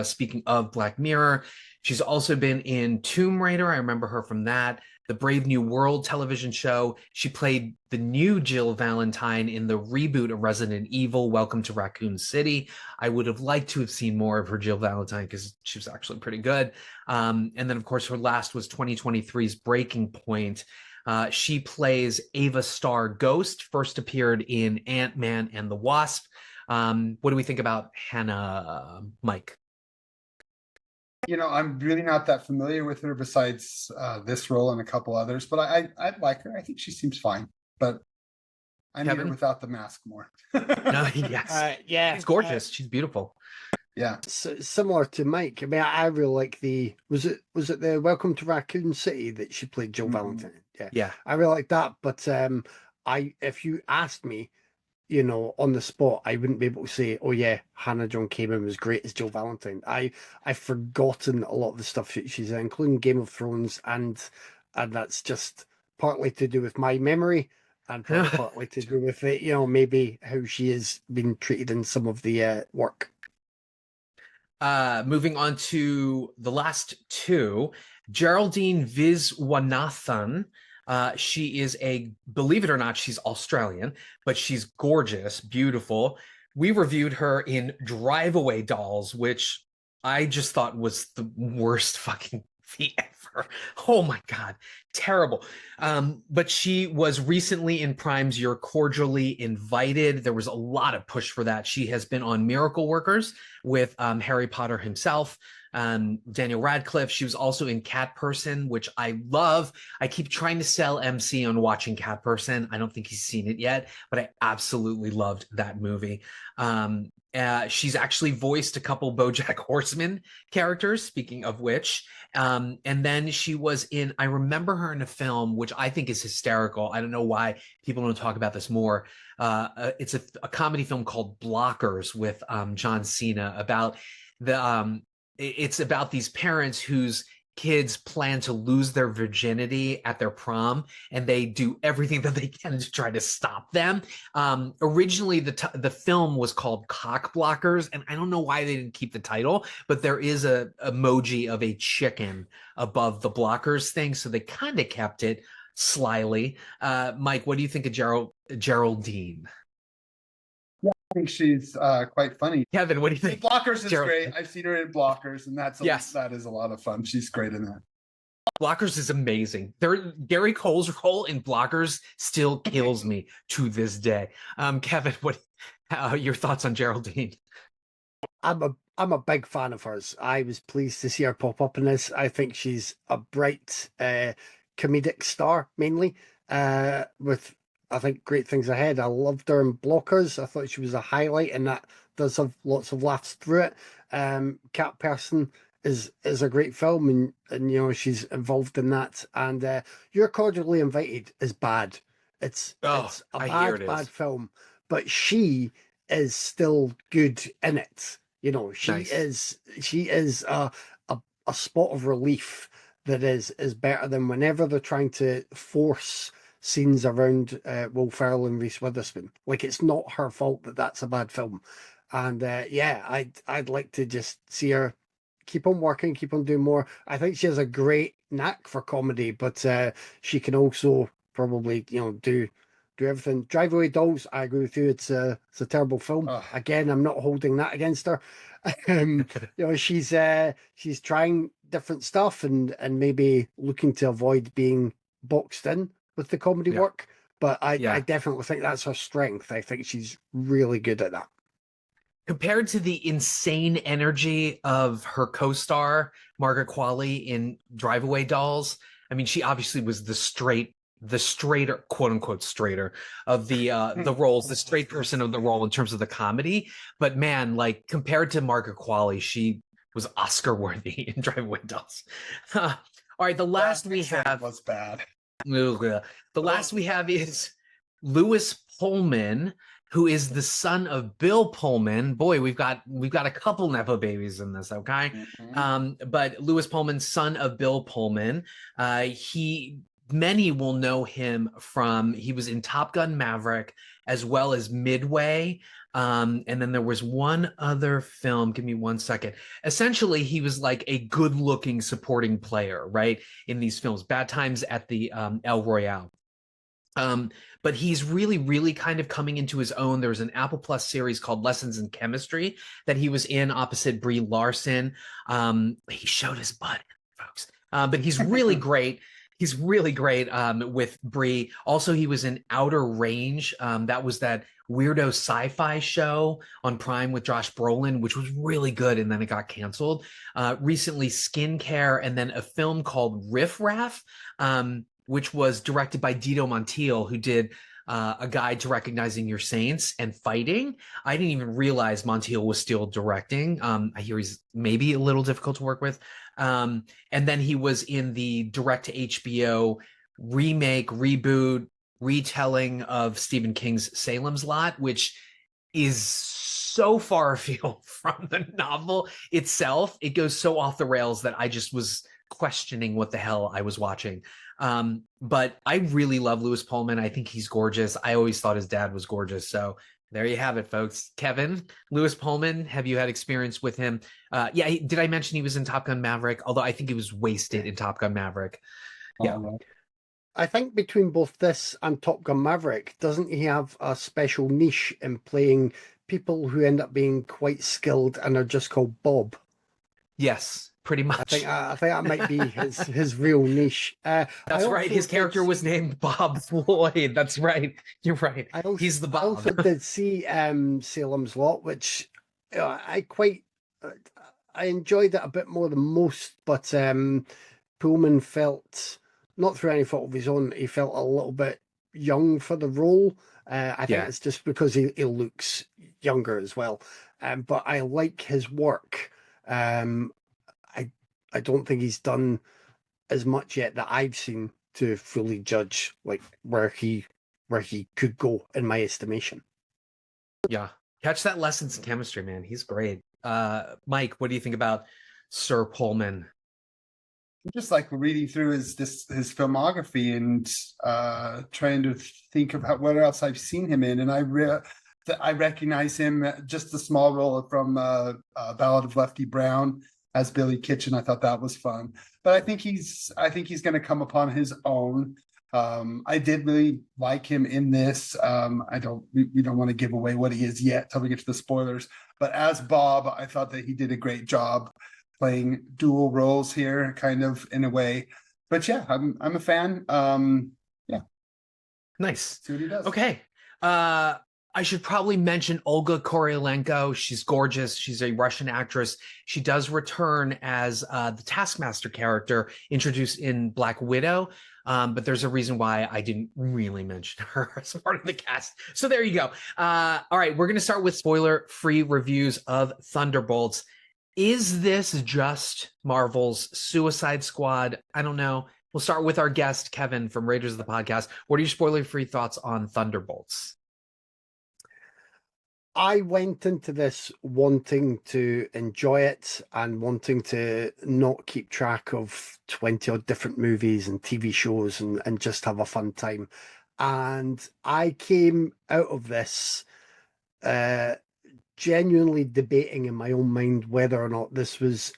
Speaking of Black Mirror, she's also been in Tomb Raider. I remember her from that. The Brave New World television show. She played the new Jill Valentine in the reboot of Resident Evil, Welcome to Raccoon City. I would have liked to have seen more of her Jill Valentine because she was actually pretty good. And then, of course, her last was 2023's Breaking Point. She plays Ava Starr Ghost, first appeared in Ant-Man and the Wasp. What do we think about Hannah, Mike? I'm really not that familiar with her besides this role and a couple others, but I like her. I think she seems fine, but I need her without the mask more. Yes. Yeah. She's gorgeous. She's beautiful. Yeah. So, similar to Mike. I mean, I really like was it the Welcome to Raccoon City that she played Jill Valentine? Yeah. I really like that. But if you asked me, on the spot, I wouldn't be able to say, oh yeah, Hannah John-Kamen was great as Jill Valentine. I've forgotten a lot of the stuff she's in, including Game of Thrones, and that's just partly to do with my memory and partly to do with it, maybe how she has been treated in some of the work. Moving on to the last two, Geraldine Viswanathan. She is believe it or not, she's Australian, but she's gorgeous, beautiful. We reviewed her in Drive Away Dolls, which I just thought was the worst fucking movie ever. Oh my God, terrible. But she was recently in Prime's You're Cordially Invited. There was a lot of push for that. She has been on Miracle Workers with Harry Potter himself. Daniel Radcliffe. She was also in Cat Person, which I love. I keep trying to sell MC on watching Cat Person. I don't think he's seen it yet, but I absolutely loved that movie. She's actually voiced a couple BoJack Horseman characters, speaking of which. And then she was I remember her in a film, which I think is hysterical. I don't know why people don't talk about this more. It's a comedy film called Blockers with John Cena about it's about these parents whose kids plan to lose their virginity at their prom, and they do everything that they can to try to stop them. Originally, the film was called Cock Blockers, and I don't know why they didn't keep the title, but there is a emoji of a chicken above the Blockers thing, so they kind of kept it slyly. Mike, what do you think of Geraldine? Yeah, I think she's quite funny. Kevin, what do you think? Blockers is great. I've seen her in Blockers, and that is a lot of fun. She's great in that. Blockers is amazing. Gary Cole's role in Blockers still kills me to this day. Kevin, what your thoughts on Geraldine? I'm a big fan of hers. I was pleased to see her pop up in this. I think she's a bright comedic star, mainly, with I think great things ahead. I loved her in Blockers. I thought she was a highlight, and that does have lots of laughs through it. Cat Person is a great film, and she's involved in that. And You're Cordially Invited is bad. It's a bad film, but she is still good in it. She is a spot of relief that is better than whenever they're trying to force scenes around Will Ferrell and Reese Witherspoon. Like, it's not her fault that that's a bad film. And I'd like to just see her keep on working, keep on doing more. I think she has a great knack for comedy, but she can also probably do do everything. Drive Away Dolls, I agree with you. It's a terrible film. Ugh. Again, I'm not holding that against her. She's trying different stuff and maybe looking to avoid being boxed in with the comedy work. But I definitely think that's her strength. I think she's really good at that. Compared to the insane energy of her co-star Margaret Qualley in Drive Away Dolls, I mean, she obviously was the straighter, quote unquote, straighter of the roles, the straight person of the role in terms of the comedy. But man, like compared to Margaret Qualley, she was Oscar worthy in Drive Away Dolls. All right, the last we have was bad. The last we have is Louis Pullman, who is the son of Bill Pullman. Boy, we've got a couple Nepo babies in this, okay? But Louis Pullman, son of Bill Pullman, many will know him from, he was in Top Gun Maverick as well as Midway. And then there was one other film. Give me 1 second. Essentially, he was like a good-looking supporting player, right? In these films, Bad Times at the El Royale. But he's really, really kind of coming into his own. There was an Apple Plus series called Lessons in Chemistry that he was in opposite Brie Larson. He showed his butt, folks. But he's really great. He's really great with Brie. Also, he was in Outer Range. That was that weirdo sci-fi show on Prime with Josh Brolin, which was really good, and then it got canceled. Recently, Skincare, and then a film called Riff Raff, which was directed by Dito Montiel, who did A Guide to Recognizing Your Saints and Fighting. I didn't even realize Montiel was still directing. I hear he's maybe a little difficult to work with. And then he was in the direct-to-HBO remake, reboot, retelling of Stephen King's Salem's Lot, which is so far afield from the novel itself. It goes so off the rails that I just was questioning what the hell I was watching. But I really love Louis Pullman. I think he's gorgeous. I always thought his dad was gorgeous. So there you have it, folks. Kevin, Louis Pullman, have you had experience with him? Did I mention he was in Top Gun Maverick? Although I think he was wasted in Top Gun Maverick. Yeah. I think between both this and Top Gun Maverick, doesn't he have a special niche in playing people who end up being quite skilled and are just called Bob? Yes, pretty much. I think that might be his real niche. That's right. His character was named Bob Floyd. That's right. You're right. He's the Bob. I also did see Salem's Lot, which I enjoyed it a bit more than most, but Pullman felt, not through any fault of his own, he felt a little bit young for the role. I think it's just because he looks younger as well. But I like his work. I don't think he's done as much yet that I've seen to fully judge like where he could go in my estimation. Yeah. Catch that Lessons in Chemistry, man. He's great. Mike, what do you think about Sir Pullman? Just like reading through his filmography and trying to think about what else I've seen him in, and I recognize him just a small role from Ballad of Lefty Brown as Billy Kitchen. I thought that was fun, but I think he's going to come upon his own. I did really like him in this. We don't want to give away what he is yet till we get to the spoilers. But as Bob, I thought that he did a great job playing dual roles here, kind of in a way. But yeah, I'm a fan. Nice. See what he does. Okay. I should probably mention Olga Kurylenko. She's gorgeous. She's a Russian actress. She does return as the Taskmaster character introduced in Black Widow. But there's a reason why I didn't really mention her as part of the cast. So there you go. All right, we're going to start with spoiler-free reviews of Thunderbolts. Is this just Marvel's Suicide Squad? I don't know. We'll start with our guest, Kevin from Raiders of the Podcast. What are your spoiler-free thoughts on Thunderbolts? I went into this wanting to enjoy it and wanting to not keep track of 20 odd different movies and TV shows and just have a fun time. And I came out of this genuinely debating in my own mind whether or not this was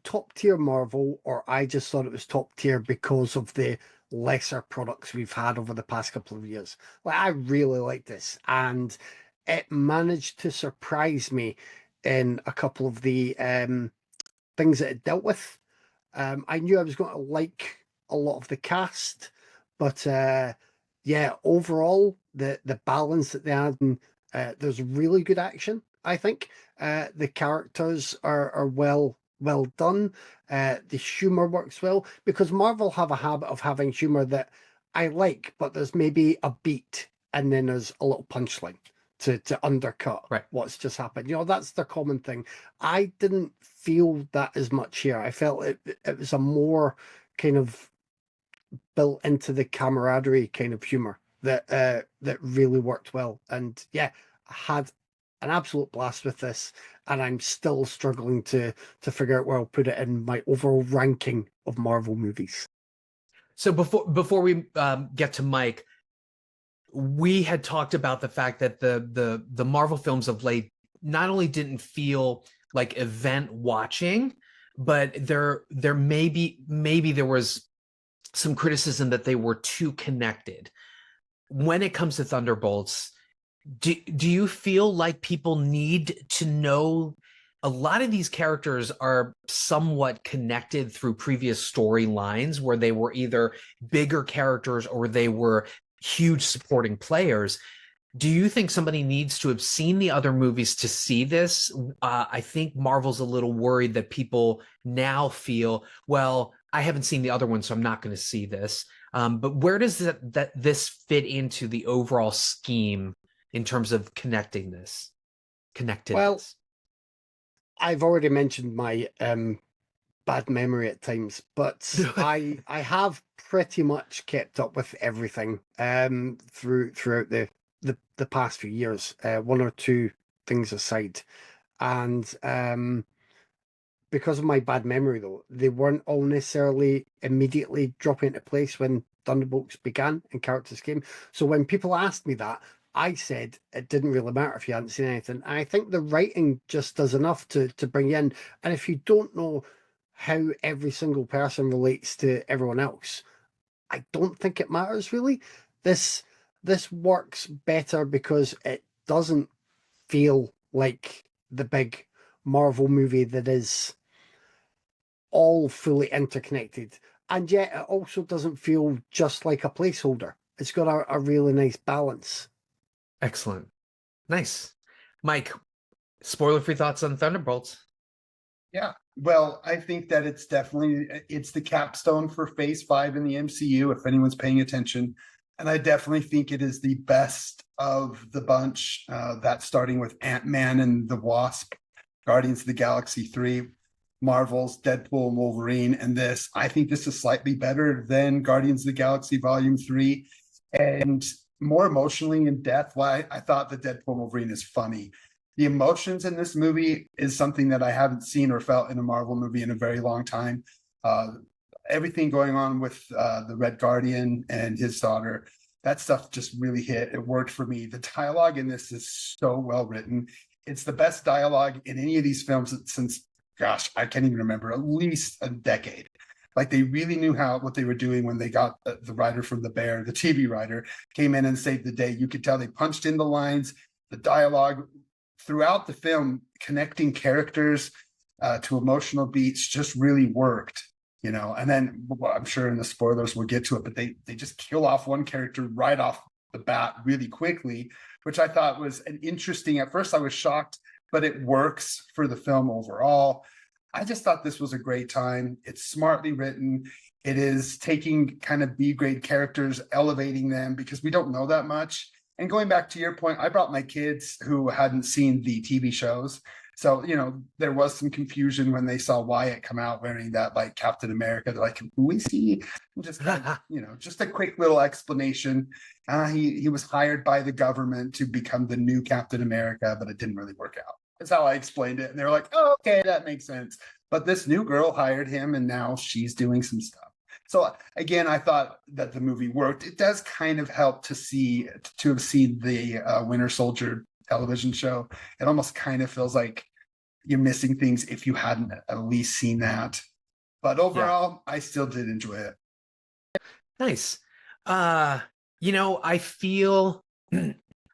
top tier Marvel, or I just thought it was top tier because of the lesser products we've had over the past couple of years. Like, I really like this, and it managed to surprise me in a couple of the things that it dealt with. I knew I was going to like a lot of the cast, but yeah, overall, the balance that they had, and there's really good action, I think. The characters are well done. The humor works well, because Marvel have a habit of having humor that I like, but there's maybe a beat and then there's a little punchline to undercut what's just happened. You know, that's the common thing. I didn't feel that as much here. I felt it was a more kind of built into the camaraderie kind of humor that really worked well. And yeah, I had an absolute blast with this, and I'm still struggling to figure out where I'll put it in my overall ranking of Marvel movies. So before we get to Mike, we had talked about the fact that the Marvel films of late not only didn't feel like event watching, but there maybe there was some criticism that they were too connected. When it comes to Thunderbolts, do you feel like people need to know? A lot of these characters are somewhat connected through previous storylines where they were either bigger characters or they were huge supporting players. Do you think somebody needs to have seen the other movies to see this? I think Marvel's a little worried that people now feel, well, I haven't seen the other one, so I'm not going to see this. But where does this fit into the overall scheme in terms of connectedness? Well, I've already mentioned my bad memory at times, but I have pretty much kept up with everything throughout the past few years, one or two things aside. And because of my bad memory, though, they weren't all necessarily immediately dropping into place when Thunderbolts began and characters came. So when people asked me that, I said it didn't really matter if you hadn't seen anything. And I think the writing just does enough to bring you in. And if you don't know how every single person relates to everyone else, I don't think it matters really. This works better because it doesn't feel like the big Marvel movie that is all fully interconnected. And yet it also doesn't feel just like a placeholder. It's got a really nice balance. Excellent. Nice. Mike, spoiler-free thoughts on Thunderbolts? Yeah. Well, I think that it's the capstone for Phase 5 in the MCU, if anyone's paying attention. And I definitely think it is the best of the bunch. That's starting with Ant-Man and the Wasp, Guardians of the Galaxy 3, Marvel's Deadpool and Wolverine, and this. I think this is slightly better than Guardians of the Galaxy Volume 3. And more emotionally in depth. Why I thought the Deadpool Wolverine is funny. The emotions in this movie is something that I haven't seen or felt in a Marvel movie in a very long time. Everything going on with the Red Guardian and his daughter, that stuff just really hit. It worked for me. The dialogue in this is so well written. It's the best dialogue in any of these films since, gosh, I can't even remember, at least a decade. Like, they really knew what they were doing when they got the writer from The Bear, the TV writer, came in and saved the day. You could tell they punched in the lines, the dialogue throughout the film, connecting characters to emotional beats just really worked, you know. And then, well, I'm sure in the spoilers we'll get to it, but they just kill off one character right off the bat really quickly, which I thought was an interesting. At first I was shocked, but it works for the film overall. I just thought this was a great time. It's smartly written. It is taking kind of B-grade characters, elevating them because we don't know that much. And going back to your point, I brought my kids who hadn't seen the TV shows. So, you know, there was some confusion when they saw Wyatt come out wearing that, like, Captain America. They're like, who is he? And just, kind of, you know, just a quick little explanation. He was hired by the government to become the new Captain America, but it didn't really work out. That's how I explained it. And they were like, oh, okay, that makes sense. But this new girl hired him, and now she's doing some stuff. So again, I thought that the movie worked. It does kind of help to have seen the Winter Soldier television show. It almost kind of feels like you're missing things if you hadn't at least seen that. But overall, I still did enjoy it. Nice. I feel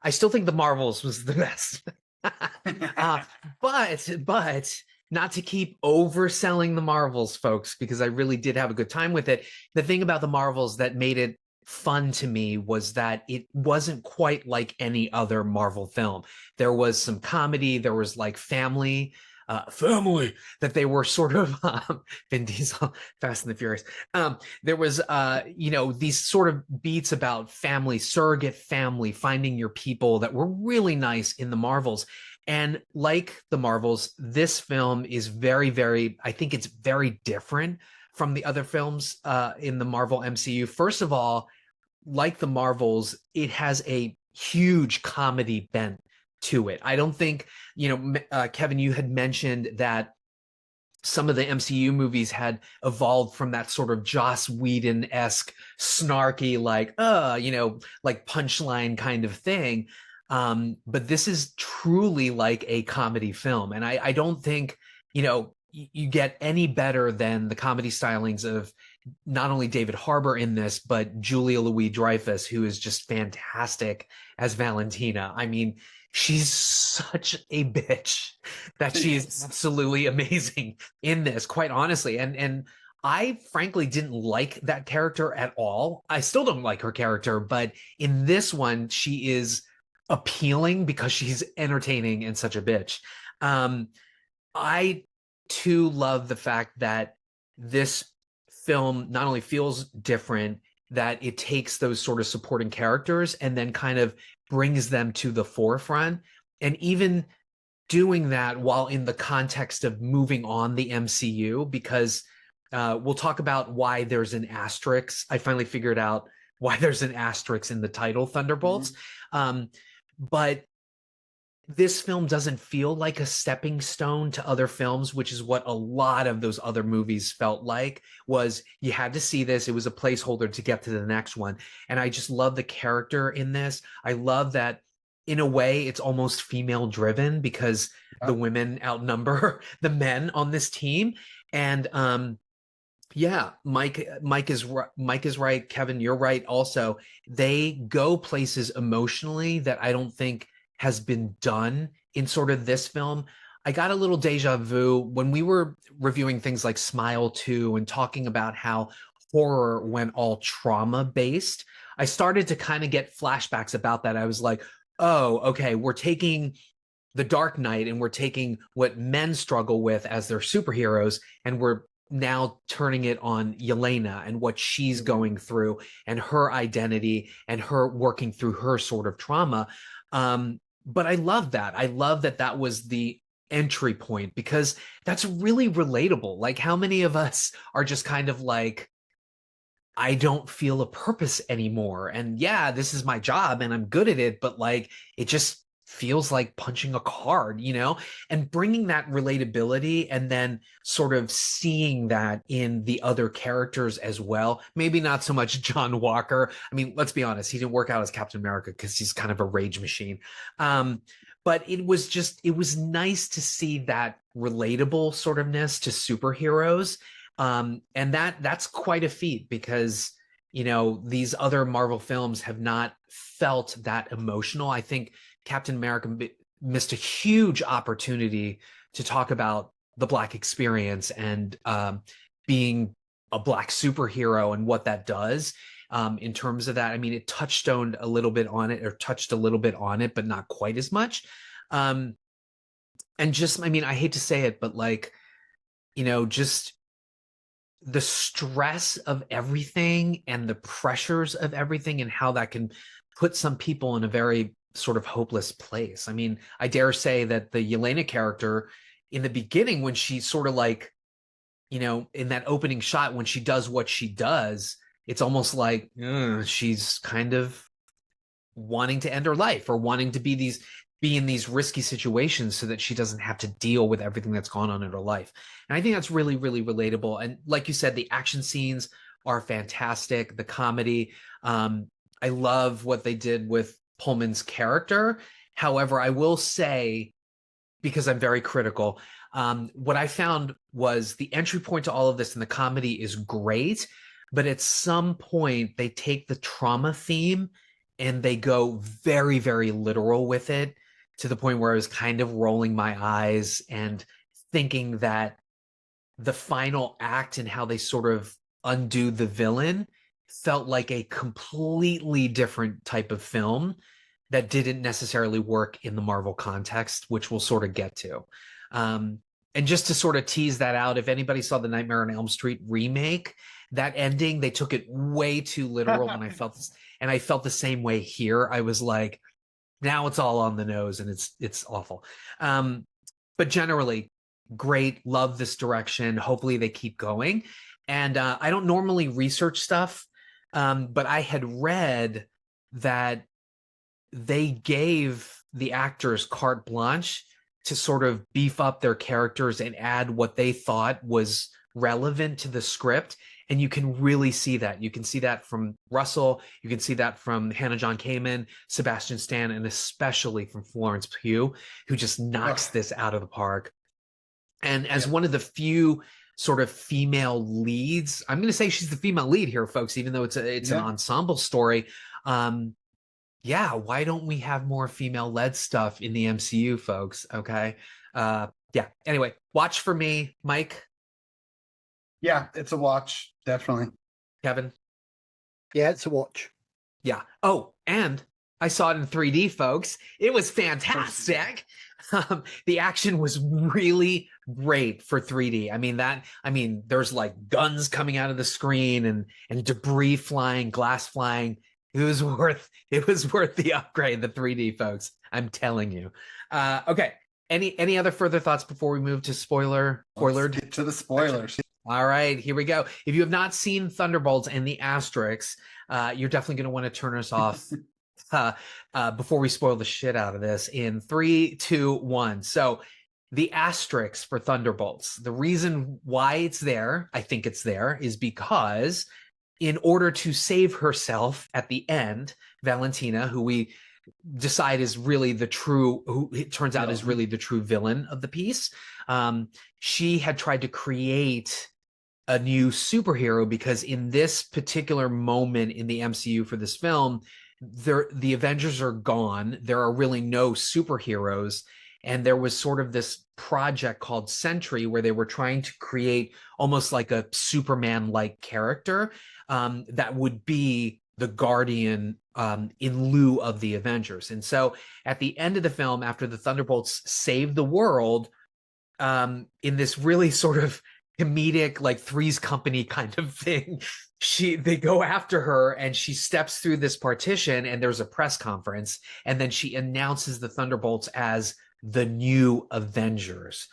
I still think the Marvels was the best. But not to keep overselling the Marvels, folks, because I really did have a good time with it. The thing about the Marvels that made it fun to me was that it wasn't quite like any other Marvel film. There was some comedy, there was like family that they were sort of Vin Diesel, Fast and the Furious. There was these sort of beats about family, surrogate family, finding your people that were really nice in the Marvels. And like the Marvels, this film is very, very, I think it's very different from the other films in the Marvel MCU. First of all, like the Marvels, it has a huge comedy bent to it. I don't think, Kevin, you had mentioned that some of the MCU movies had evolved from that sort of Joss Whedon-esque snarky, like punchline kind of thing. But this is truly like a comedy film. And I don't think, you get any better than the comedy stylings of not only David Harbour in this, but Julia Louis-Dreyfus, who is just fantastic as Valentina. I mean, she's such a bitch that she is absolutely amazing in this, quite honestly. And I frankly didn't like that character at all. I still don't like her character, but in this one, she is appealing because she's entertaining and such a bitch. I too love the fact that this film not only feels different, that it takes those sort of supporting characters and then kind of brings them to the forefront, and even doing that while in the context of moving on the MCU, because we'll talk about why there's an asterix. I finally figured out why there's an asterix in the title, Thunderbolts. But this film doesn't feel like a stepping stone to other films, which is what a lot of those other movies felt like. Was you had to see this. It was a placeholder to get to the next one. And I just love the character in this. I love that in a way it's almost female driven because the women outnumber the men on this team. And Mike is right. Kevin, you're right. Also, they go places emotionally that I don't think has been done in sort of this film. I got a little deja vu when we were reviewing things like Smile 2 and talking about how horror went all trauma based. I started to kind of get flashbacks about that. I was like, oh, okay, we're taking The Dark Knight and we're taking what men struggle with as their superheroes, and we're now turning it on Yelena and what she's going through and her identity and her working through her sort of trauma. But I love that. I love that that was the entry point, because that's really relatable. Like, how many of us are just kind of like, I don't feel a purpose anymore. And yeah, this is my job and I'm good at it, but like, it just feels like punching a card, and bringing that relatability and then sort of seeing that in the other characters as well. Maybe not so much John Walker. I mean, let's be honest, he didn't work out as Captain America because he's kind of a rage machine. But it was nice to see that relatable sort ofness to superheroes. And that's quite a feat, because these other Marvel films have not felt that emotional. I think Captain America missed a huge opportunity to talk about the Black experience and being a Black superhero and what that does in terms of that. I mean, it touched a little bit on it, but not quite as much. And just, I mean, I hate to say it, but like, just the stress of everything and the pressures of everything and how that can put some people in a very sort of hopeless place. I mean, I dare say that the Yelena character in the beginning, when she sort of like, in that opening shot, when she does what she does, it's almost like she's kind of wanting to end her life or wanting to be in these risky situations so that she doesn't have to deal with everything that's gone on in her life. And I think that's really, really relatable. And like you said, the action scenes are fantastic. The comedy, I love what they did with Pullman's character. However, I will say, because I'm very critical, what I found was the entry point to all of this, and the comedy is great, but at some point they take the trauma theme and they go very, very literal with it, to the point where I was kind of rolling my eyes and thinking that the final act and how they sort of undo the villain felt like a completely different type of film that didn't necessarily work in the Marvel context, which we'll sort of get to. And just to sort of tease that out, if anybody saw the Nightmare on Elm Street remake, that ending, they took it way too literal, and I felt the same way here. I was like, now it's all on the nose, and it's awful. But generally, great. Love this direction. Hopefully they keep going. And I don't normally research stuff, but I had read that they gave the actors carte blanche to sort of beef up their characters and add what they thought was relevant to the script. And you can really see that. You can see that from Russell. You can see that from Hannah John-Kamen, Sebastian Stan, and especially from Florence Pugh, who just knocks this out of the park. And as one of the few sort of female leads, I'm going to say she's the female lead here, folks, even though it's an ensemble story. Why don't we have more female-led stuff in the MCU, folks? Okay. Anyway, watch for me, Mike. Yeah, it's a watch, definitely. Kevin? Yeah, it's a watch. Yeah. Oh, and I saw it in 3D, folks. It was fantastic. The action was really great for 3D. I mean, there's like guns coming out of the screen and debris flying, glass flying. It was worth the upgrade, the 3D, folks. I'm telling you. Okay. Any other further thoughts before we move to spoiler? Let's get to the spoilers. All right, here we go. If you have not seen Thunderbolts and the asterix, you're definitely going to want to turn us off before we spoil the shit out of this in 3, 2, 1. So the asterix for Thunderbolts, the reason why it's there, I think it's there, is because in order to save herself at the end, Valentina, who we decide is really the true, who it turns out is really the true villain of the piece, she had tried to create a new superhero, because in this particular moment in the MCU for this film, the Avengers are gone. There are really no superheroes. And there was sort of this project called Sentry where they were trying to create almost like a Superman-like character that would be the Guardian in lieu of the Avengers. And so at the end of the film, after the Thunderbolts save the world, in this really sort of comedic, like Three's Company kind of thing, they go after her and she steps through this partition and there's a press conference, and then she announces the Thunderbolts as the new Avengers.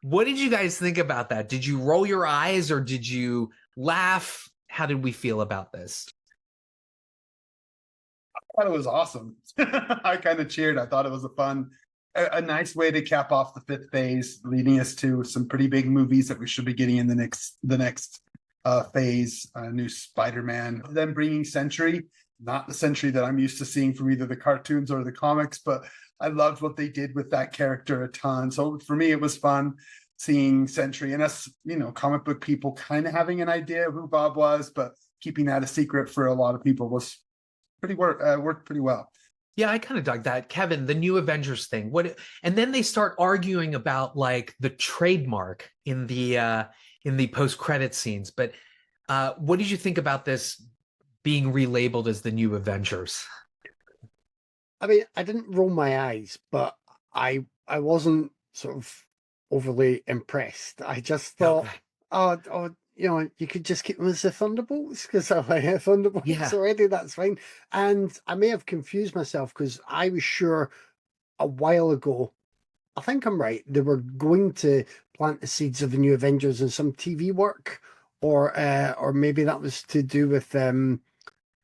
What did you guys think about that? Did you roll your eyes or did you laugh? How did we feel about this? I thought it was awesome. I kind of cheered. I thought it was a nice way to cap off the fifth phase, leading us to some pretty big movies that we should be getting in the next phase. New Spider-Man, then bringing Sentry, not the Sentry that I'm used to seeing from either the cartoons or the comics, but I loved what they did with that character a ton. So for me, it was fun seeing Sentry, and us, comic book people kind of having an idea of who Bob was, but keeping that a secret for a lot of people was worked pretty well. Yeah, I kind of dug that. Kevin, the new Avengers thing. And then they start arguing about like the trademark in the post-credit scenes. But what did you think about this being relabeled as the new Avengers? I mean, I didn't roll my eyes, but I wasn't sort of overly impressed. I just thought, you could just keep them as the Thunderbolts, because I like Thunderbolts already, that's fine. And I may have confused myself, because I was sure a while ago, I think I'm right, they were going to plant the seeds of the new Avengers in some TV work, or maybe that was to do with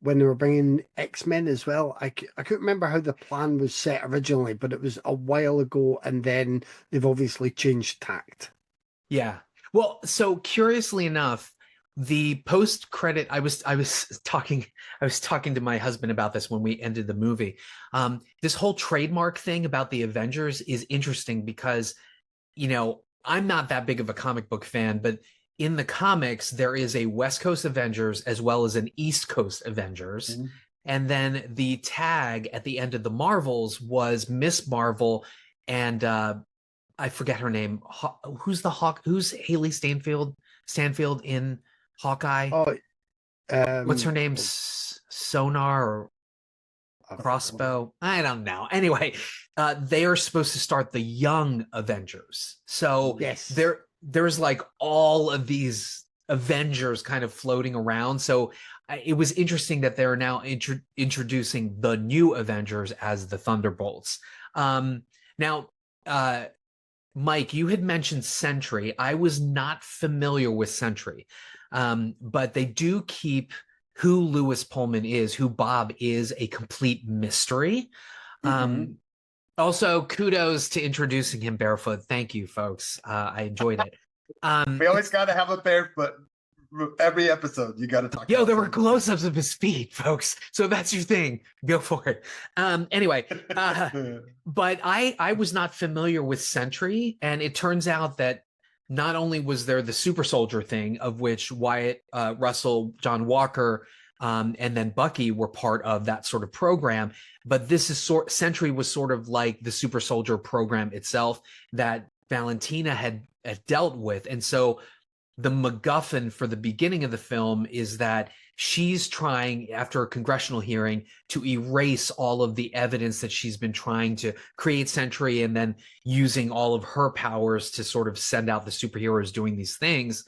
when they were bringing X-Men as well. I couldn't remember how the plan was set originally, but it was a while ago, and then they've obviously changed tact. Yeah. Well, so curiously enough, the post-credit, I was talking to my husband about this when we ended the movie. This whole trademark thing about the Avengers is interesting because, I'm not that big of a comic book fan, but in the comics, there is a West Coast Avengers as well as an East Coast Avengers. Mhm. And then the tag at the end of the Marvels was Miss Marvel and I forget her name. Who's the Hawk? Who's Haley Stanfield in Hawkeye? Oh, what's her name? Sonar or Crossbow? I don't know. Anyway, they are supposed to start the Young Avengers. So yes, there's like all of these Avengers kind of floating around. So it was interesting that they're now introducing the new Avengers as the Thunderbolts. Now, Mike, you had mentioned Sentry. I was not familiar with Sentry, but they do keep who Lewis Pullman is, who Bob is, a complete mystery. Also, kudos to introducing him barefoot. Thank you, folks. I enjoyed it. We always got to have a barefoot. Every episode, you got to talk. Yo, there were close-ups of his feet, folks. So that's your thing. Go for it. Anyway, but I was not familiar with Sentry, and it turns out that not only was there the super soldier thing, of which Wyatt Russell, John Walker, and then Bucky were part of that sort of program, but this is Sentry was sort of like the super soldier program itself that Valentina had dealt with, and so the MacGuffin for the beginning of the film is that she's trying, after a congressional hearing, to erase all of the evidence that she's been trying to create Sentry, and then using all of her powers to sort of send out the superheroes doing these things.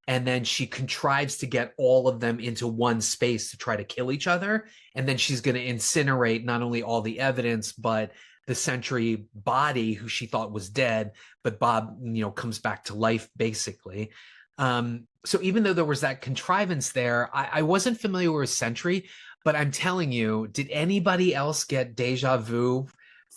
And then she contrives to get all of them into one space to try to kill each other. And then she's going to incinerate not only all the evidence, but the Sentry body, who she thought was dead, but Bob, comes back to life, basically. So even though there was that contrivance there, I wasn't familiar with Sentry, but I'm telling you, did anybody else get deja vu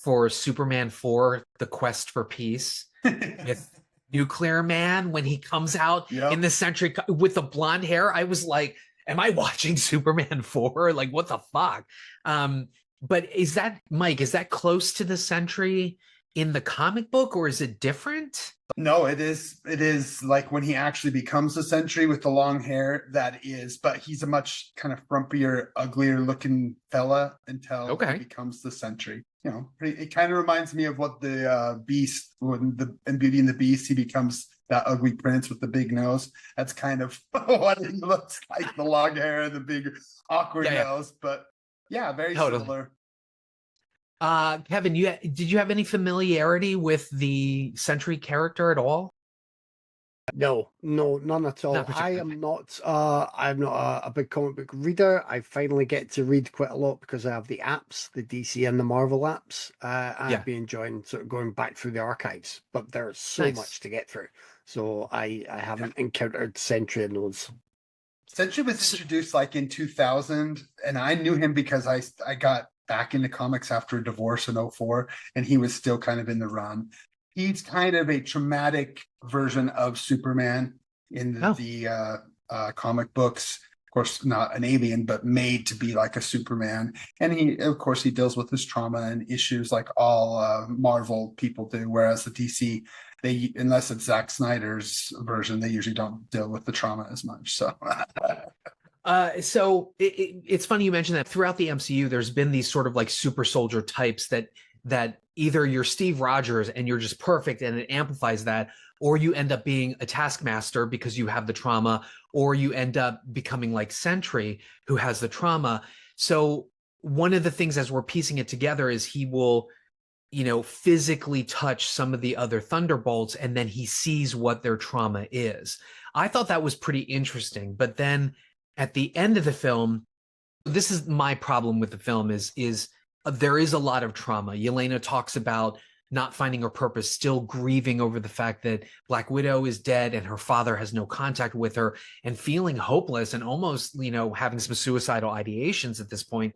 for Superman 4, The Quest for Peace? With Nuclear Man, when he comes out in the Sentry with the blonde hair, I was like, am I watching Superman 4? Like, what the fuck? But is that, Mike, is that close to the Sentry in the comic book, or is it different? No, it is like when he actually becomes a Sentry with the long hair, but he's a much kind of frumpier, uglier looking fella until he becomes the Sentry. It kind of reminds me of what the Beast, in Beauty and the Beast, he becomes that ugly prince with the big nose. That's kind of what he looks like, the long hair and the big awkward nose. But yeah, very similar. Kevin, did you have any familiarity with the Sentry character at all? No, none at all. I'm not a big comic book reader. I finally get to read quite a lot because I have the apps, the DC and the Marvel apps. I've been enjoying sort of going back through the archives, but there's so much to get through. So I haven't encountered Sentry in those. Sentry was introduced like in 2000, and I knew him because I got back into comics after a divorce in 2004, and he was still kind of in the run. He's kind of a traumatic version of Superman in the comic books. Of course, not an alien, but made to be like a Superman. And he deals with his trauma and issues like all Marvel people do, whereas the DC, unless it's Zack Snyder's version, they usually don't deal with the trauma as much. So So it's funny you mentioned that. Throughout the MCU, there's been these sort of like super soldier types that either you're Steve Rogers and you're just perfect and it amplifies that, or you end up being a Taskmaster because you have the trauma, or you end up becoming like Sentry, who has the trauma. So one of the things as we're piecing it together is he will, physically touch some of the other Thunderbolts, and then he sees what their trauma is. I thought that was pretty interesting. But then at the end of the film, this is my problem with the film, is there is a lot of trauma. Yelena talks about not finding her purpose, still grieving over the fact that Black Widow is dead and her father has no contact with her, and feeling hopeless and almost, having some suicidal ideations at this point.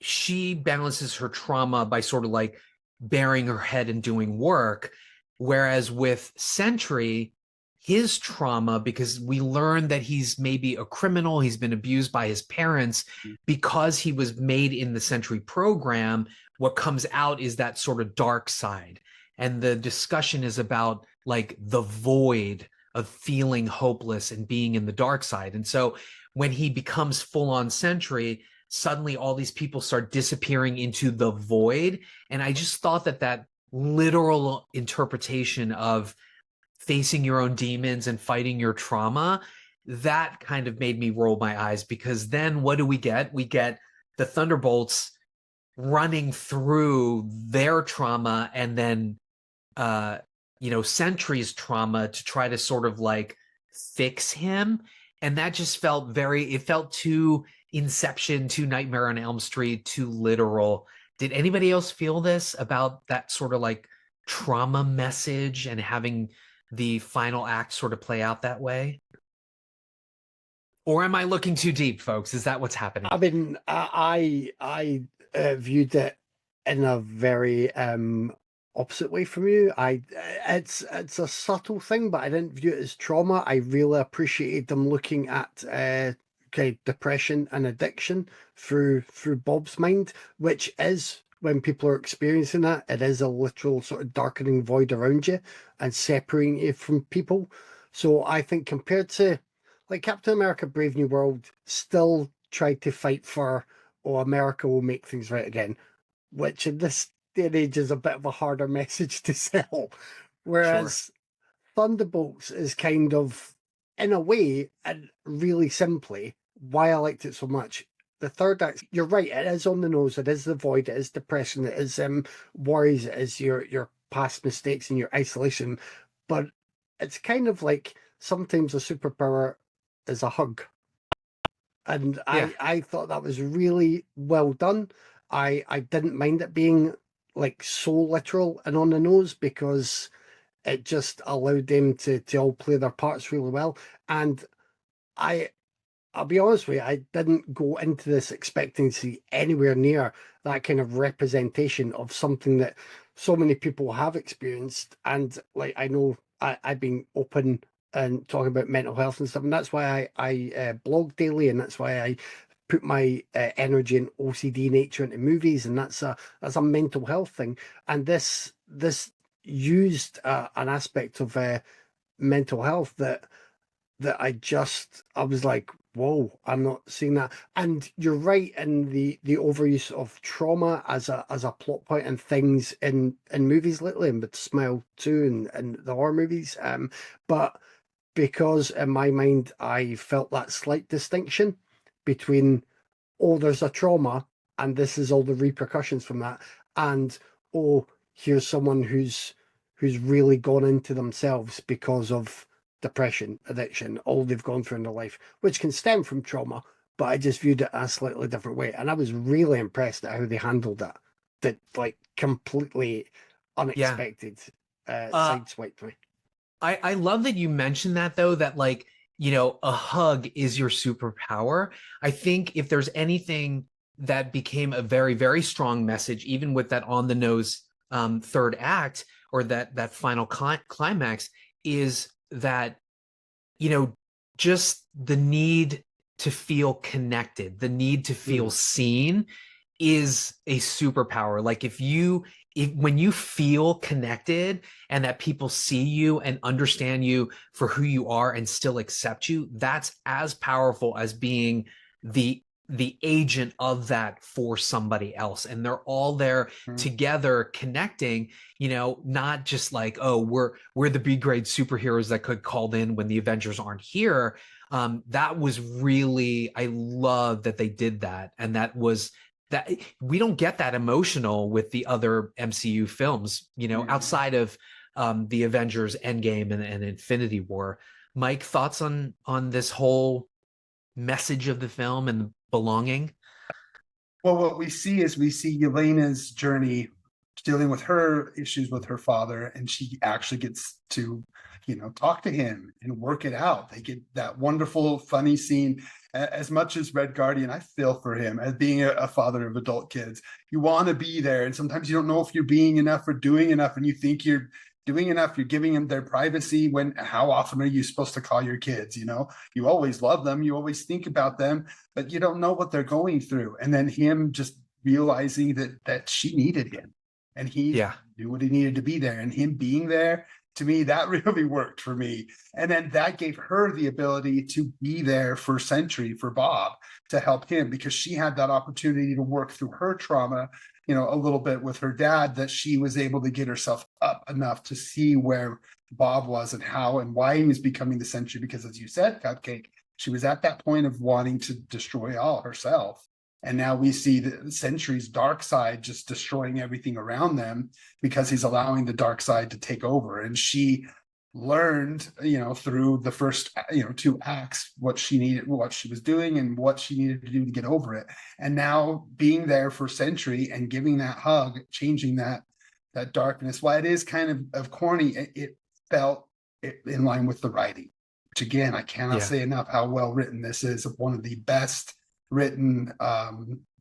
She balances her trauma by sort of like burying her head and doing work. Whereas with Sentry, his trauma, because we learn that he's maybe a criminal, he's been abused by his parents, because he was made in the Sentry program, what comes out is that sort of dark side. And the discussion is about like the void of feeling hopeless and being in the dark side. And so when he becomes full on Sentry, suddenly all these people start disappearing into the void. And I just thought that literal interpretation of facing your own demons and fighting your trauma, that kind of made me roll my eyes, because then what do we get? We get the Thunderbolts running through their trauma and then Sentry's trauma to try to sort of like fix him. And that just felt it felt too Inception, too Nightmare on Elm Street, too literal. Did anybody else feel this about that sort of like trauma message and having the final act sort of play out that way? Or am I looking too deep, folks? Is that what's happening? I mean, I viewed it in a very opposite way from you. It's a subtle thing, but I didn't view it as trauma. I really appreciated them looking at depression and addiction through Bob's mind, which is, when people are experiencing that, it is a literal sort of darkening void around you and separating you from people. So I think compared to like Captain America Brave New World still tried to fight for, oh, America will make things right again, which in this day and age is a bit of a harder message to sell. Whereas Thunderbolts is kind of, in a way, and really simply, why I liked it so much. The third act, you're right, it is on the nose, it is the void, it is depression, it is worries, it is your past mistakes and your isolation. But it's kind of like sometimes a superpower is a hug. And I thought that was really well done. I didn't mind it being like so literal and on the nose, because it just allowed them to all play their parts really well. And I'll be honest with you, I didn't go into this expecting to see anywhere near that kind of representation of something that so many people have experienced. And like, I know I've been open and talking about mental health and stuff, and that's why I blog daily, and that's why I put my energy and OCD nature into movies, and that's a mental health thing. And this used an aspect of mental health that I was like, whoa, I'm not seeing that. And you're right in the overuse of trauma as a plot point and things in movies lately, and with Smile 2 and the horror movies. But because in my mind, I felt that slight distinction between, oh, there's a trauma and this is all the repercussions from that, and, oh, here's someone who's really gone into themselves because of depression, addiction, all they've gone through in their life, which can stem from trauma, but I just viewed it a slightly different way. And I was really impressed at how they handled that like completely unexpected sideswiped me. I love that you mentioned that, though, that like, a hug is your superpower. I think if there's anything that became a very, very strong message, even with that on the nose third act, or that final climax, is that, just the need to feel connected, the need to feel seen is a superpower. Like when you feel connected and that people see you and understand you for who you are and still accept you, that's as powerful as being the agent of that for somebody else. And they're all there together connecting, not just like, oh, we're the B grade superheroes that could call in when the Avengers aren't here. That was really, I love that they did that. And that we don't get that emotional with the other MCU films, outside of the Avengers Endgame and Infinity War. Mike, thoughts on this whole message of the film and belonging? Well, what we see is Yelena's journey dealing with her issues with her father, and she actually gets to, talk to him and work it out. They get that wonderful, funny scene. As much as Red Guardian, I feel for him as being a father of adult kids. You want to be there, and sometimes you don't know if you're being enough or doing enough, and you think you're doing enough, you're giving them their privacy. How often are you supposed to call your kids? You always love them, you always think about them, but you don't know what they're going through. And then him just realizing that she needed him, and he knew what he needed to be there, and him being there To me, that really worked for me. And then that gave her the ability to be there for Sentry, for Bob, to help him, because she had that opportunity to work through her trauma, you know, a little bit with her dad, that she was able to get herself up enough to see where Bob was and how and why he was becoming the Sentry. Because as you said, Cupcake, she was at that point of wanting to destroy all herself. And now we see the Sentry's dark side just destroying everything around them because he's allowing the dark side to take over. And she learned, you know, through the first, you know, 2 acts, what she needed, what she was doing and what she needed to do to get over it. And now being there for Sentry and giving that hug, changing that darkness. While it is kind of corny, it felt in line with the writing, which again, I cannot say enough how well written this is. One of the best written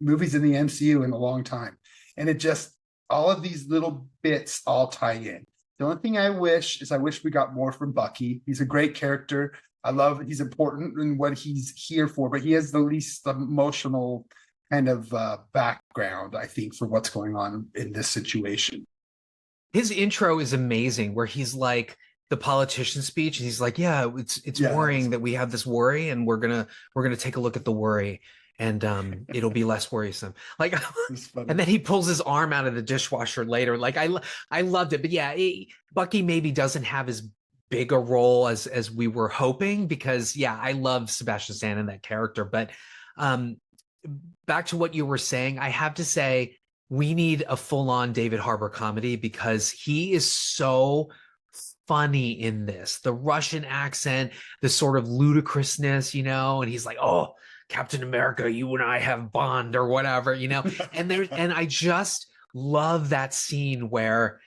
movies in the MCU in a long time. And it just, all of these little bits all tie in. The only thing I wish we got more from Bucky. He's a great character. I love he's important in what he's here for, but he has the least emotional kind of background, I think, for what's going on in this situation. His intro is amazing, where he's like the politician speech, and he's like, yeah, it's worrying that we have this worry, and we're gonna take a look at the worry, and it'll be less worrisome. Like, and then he pulls his arm out of the dishwasher later. Like, I loved it. But yeah, Bucky maybe doesn't have as big a role as we were hoping, because yeah, I love Sebastian Stan in that character. But back to what you were saying, I have to say we need a full-on David Harbour comedy, because he is so funny in this. The Russian accent, the sort of ludicrousness, you know, and he's like, oh, Captain America, you and I have bond, or whatever, you know. And I just love that scene where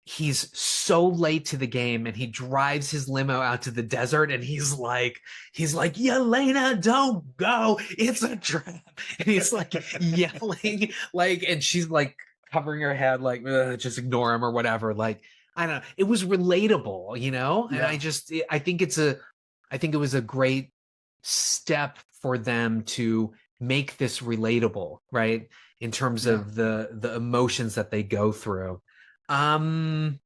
he's so late to the game and he drives his limo out to the desert, and he's like, Yelena, don't go, it's a trap. And he's like yelling, like, and she's like covering her head, like, just ignore him or whatever. Like, I don't know. It was relatable, you know? And I think it was a great step for them to make this relatable, right? In terms of the emotions that they go through. I'm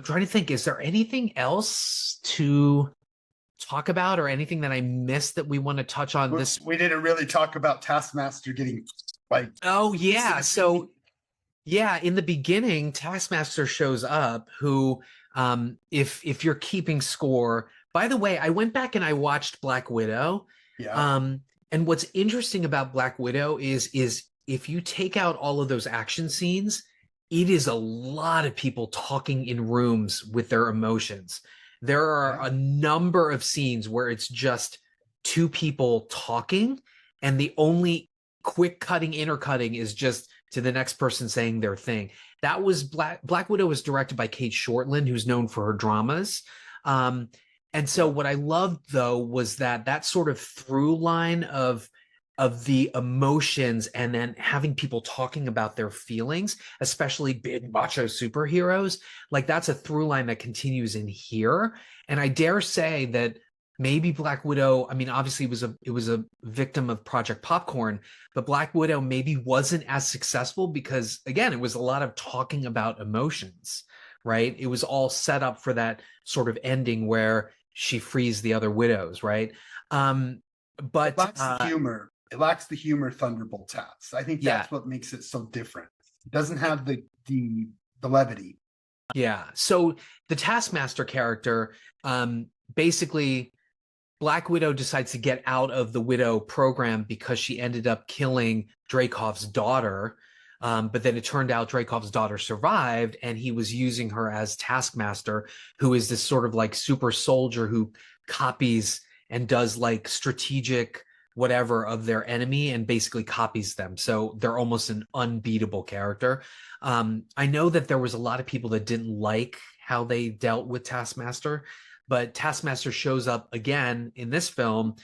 trying to think, is there anything else to talk about, or anything that I missed that we want to touch on? We didn't really talk about Taskmaster getting, like, oh yeah, so yeah, in the beginning, Taskmaster shows up, who, if you're keeping score, by the way, I went back and I watched Black Widow. Yeah. And what's interesting about Black Widow is if you take out all of those action scenes, it is a lot of people talking in rooms with their emotions. There are a number of scenes where it's just 2 people talking, and the only quick cutting, intercutting is just to the next person saying their thing. That was Black Widow was directed by Kate Shortland, who's known for her dramas. And so what I loved, though, was that sort of through line of the emotions, and then having people talking about their feelings, especially big macho superheroes. Like, that's a through line that continues in here. And I dare say that maybe Black Widow, I mean, obviously it was a victim of Project Popcorn, but Black Widow maybe wasn't as successful because, again, it was a lot of talking about emotions, right? It was all set up for that sort of ending where she frees the other widows, right? But it lacks the humor. It lacks the humor Thunderbolts has. I think that's what makes it so different. It doesn't have the levity. Yeah. So the Taskmaster character, basically, Black Widow decides to get out of the Widow program because she ended up killing Dreykov's daughter. But then it turned out Dreykov's daughter survived, and he was using her as Taskmaster, who is this sort of like super soldier who copies and does like strategic whatever of their enemy and basically copies them. So they're almost an unbeatable character. I know that there was a lot of people that didn't like how they dealt with Taskmaster, but Taskmaster shows up again in this film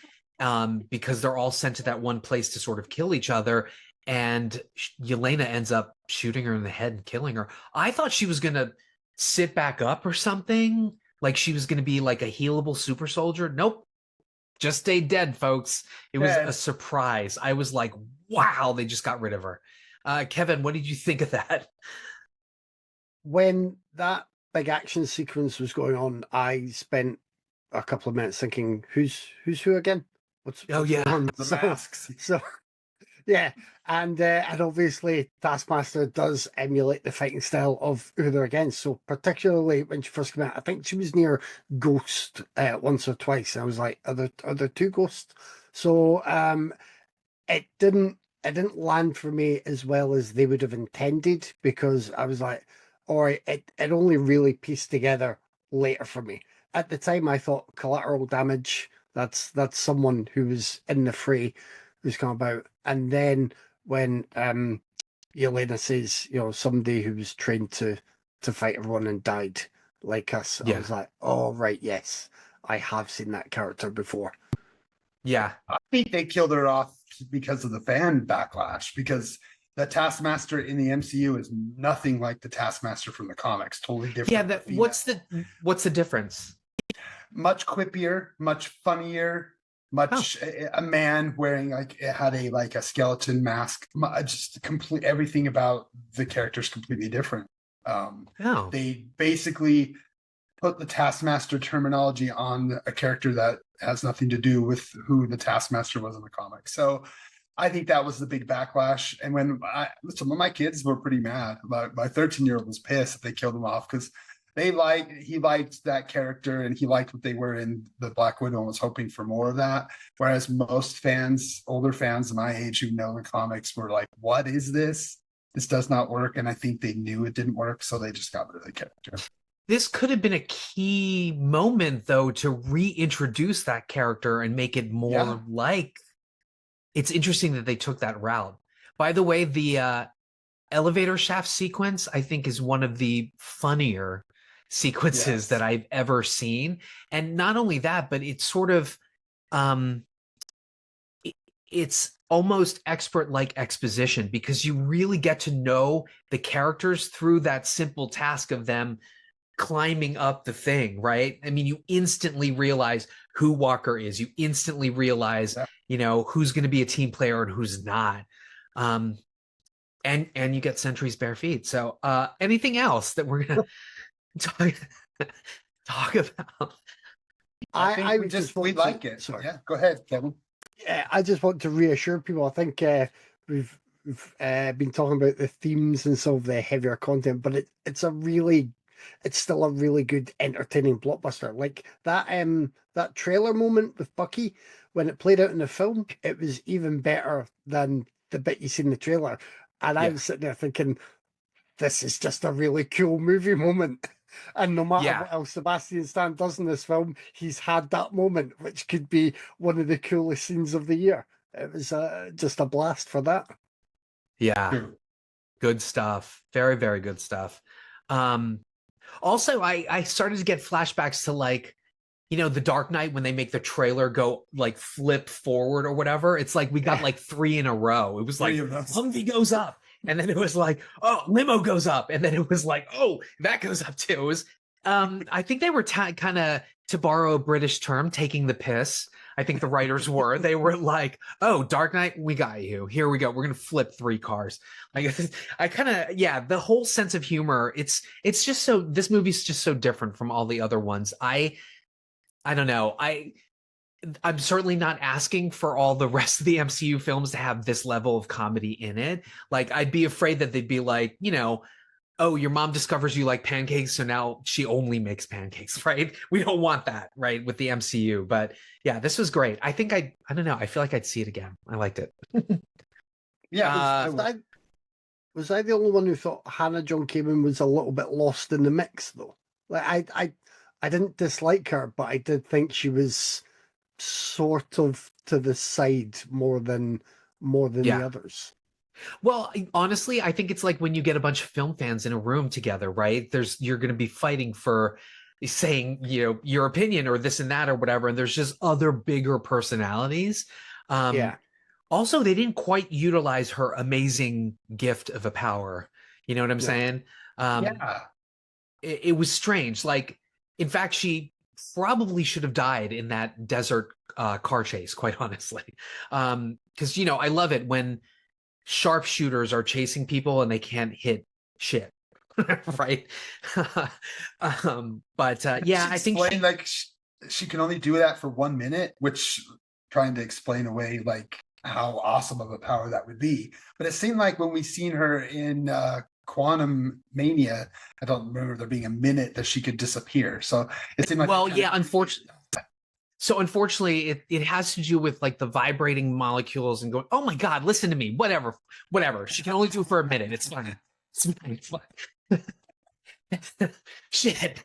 because they're all sent to that one place to sort of kill each other. And Yelena ends up shooting her in the head and killing her. I thought she was going to sit back up or something. Like she was going to be like a healable super soldier. Nope. Just stayed dead, folks. It was a surprise. I was like, wow, they just got rid of her. Kevin, what did you think of that? When that big action sequence was going on, I spent a couple of minutes thinking, who's who again? What's yeah, going on? The masks. So yeah, and obviously Taskmaster does emulate the fighting style of who they're against. So particularly when she first came out, I think she was near Ghost once or twice. I was like, are there two Ghosts? So it didn't land for me as well as they would have intended, because I was like, all right, it only really pieced together later for me. At the time, I thought collateral damage. That's someone who was in the fray who's come about. And then when Yelena says, somebody who was trained to fight everyone and died like us, I was like, oh, right, yes, I have seen that character before. Yeah. I think they killed her off because of the fan backlash, because the Taskmaster in the MCU is nothing like the Taskmaster from the comics. Totally different. Yeah, what's the difference? Much quippier, much funnier, much a man wearing had a skeleton mask. Just complete everything about the character is completely different. They basically put the Taskmaster terminology on a character that has nothing to do with who the Taskmaster was in the comics. So I think that was the big backlash. And when some of my kids were pretty mad. My 13-year-old was pissed that they killed him off, because he liked that character and he liked what they were in the Black Widow and was hoping for more of that. Whereas most fans, older fans of my age who know the comics, were like, what is this? This does not work. And I think they knew it didn't work, so they just got rid of the character. This could have been a key moment, though, to reintroduce that character and make it more like. It's interesting that they took that route. By the way, the elevator shaft sequence, I think, is one of the funnier sequences that I've ever seen. And not only that, but it's sort of it's almost expert-like exposition, because you really get to know the characters through that simple task of them climbing up the thing, right? I mean, you instantly realize who Walker is. You instantly realize, who's going to be a team player and who's not. And you get Sentry's bare feet. So anything else that we're going to talk about? I we like it. Sorry. Yeah, go ahead, Kevin. I just want to reassure people. I think we've been talking about the themes and some of the heavier content, but it's still a really good, entertaining blockbuster. Like that trailer moment with Bucky, when it played out in the film, it was even better than the bit you see in the trailer. And I was sitting there thinking, this is just a really cool movie moment. And no matter what else Sebastian Stan does in this film, he's had that moment, which could be one of the coolest scenes of the year. It was just a blast for that. Yeah. Good stuff. Very, very good stuff. Also, I started to get flashbacks to the Dark Knight, when they make the trailer go flip forward or whatever. It's like we got 3 in a row. It was like Humvee goes up, and then it was like, oh, limo goes up, and then it was like, oh, that goes up too. It was I think they were kind of, to borrow a British term, taking the piss. I think the writers were. They were like, oh, Dark Knight, we got you. Here we go. We're going to flip 3 cars. I kind of, the whole sense of humor, it's just so, this movie's just so different from all the other ones. I don't know. I'm certainly not asking for all the rest of the MCU films to have this level of comedy in it. I'd be afraid that they'd be like, oh, your mom discovers you like pancakes, so now she only makes pancakes, right? We don't want that, right, with the MCU. But yeah, this was great. I think I don't know. I feel like I'd see it again. I liked it. Was I the only one who thought Hannah John-Kamen was a little bit lost in the mix, though? I didn't dislike her, but I did think she was sort of to the side more than the others. Well, honestly, I think it's like when you get a bunch of film fans in a room together, right? You're going to be fighting for saying, your opinion or this and that or whatever. And there's just other bigger personalities. Also, they didn't quite utilize her amazing gift of a power. You know what I'm saying? It was strange. In fact, she probably should have died in that desert car chase, quite honestly. Because, I love it when sharpshooters are chasing people and they can't hit shit. right? Yeah, I think explain, like she can only do that for 1 minute, which trying to explain away like how awesome of a power that would be. But it seemed like when we seen her in Quantum Mania, I don't remember there being a minute that she could disappear. So it seemed like well, yeah, unfortunately. So unfortunately, it has to do with like the vibrating molecules and going, oh my God, listen to me, whatever. She can only do it for a minute. It's fine. It's fine. Shit.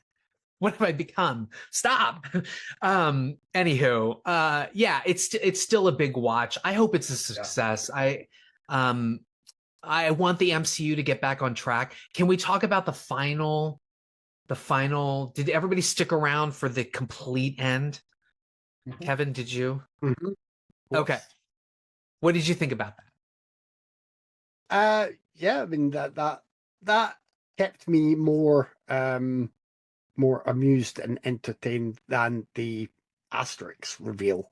What have I become? Stop. Anywho, yeah, it's still a big watch. I hope it's a success. Yeah. I want the MCU to get back on track. Can we talk about the final? Did everybody stick around for the complete end? Mm-hmm. Kevin, did you? Mm-hmm. Okay. What did you think about that? Yeah, I mean that kept me more amused and entertained than the asterix reveal.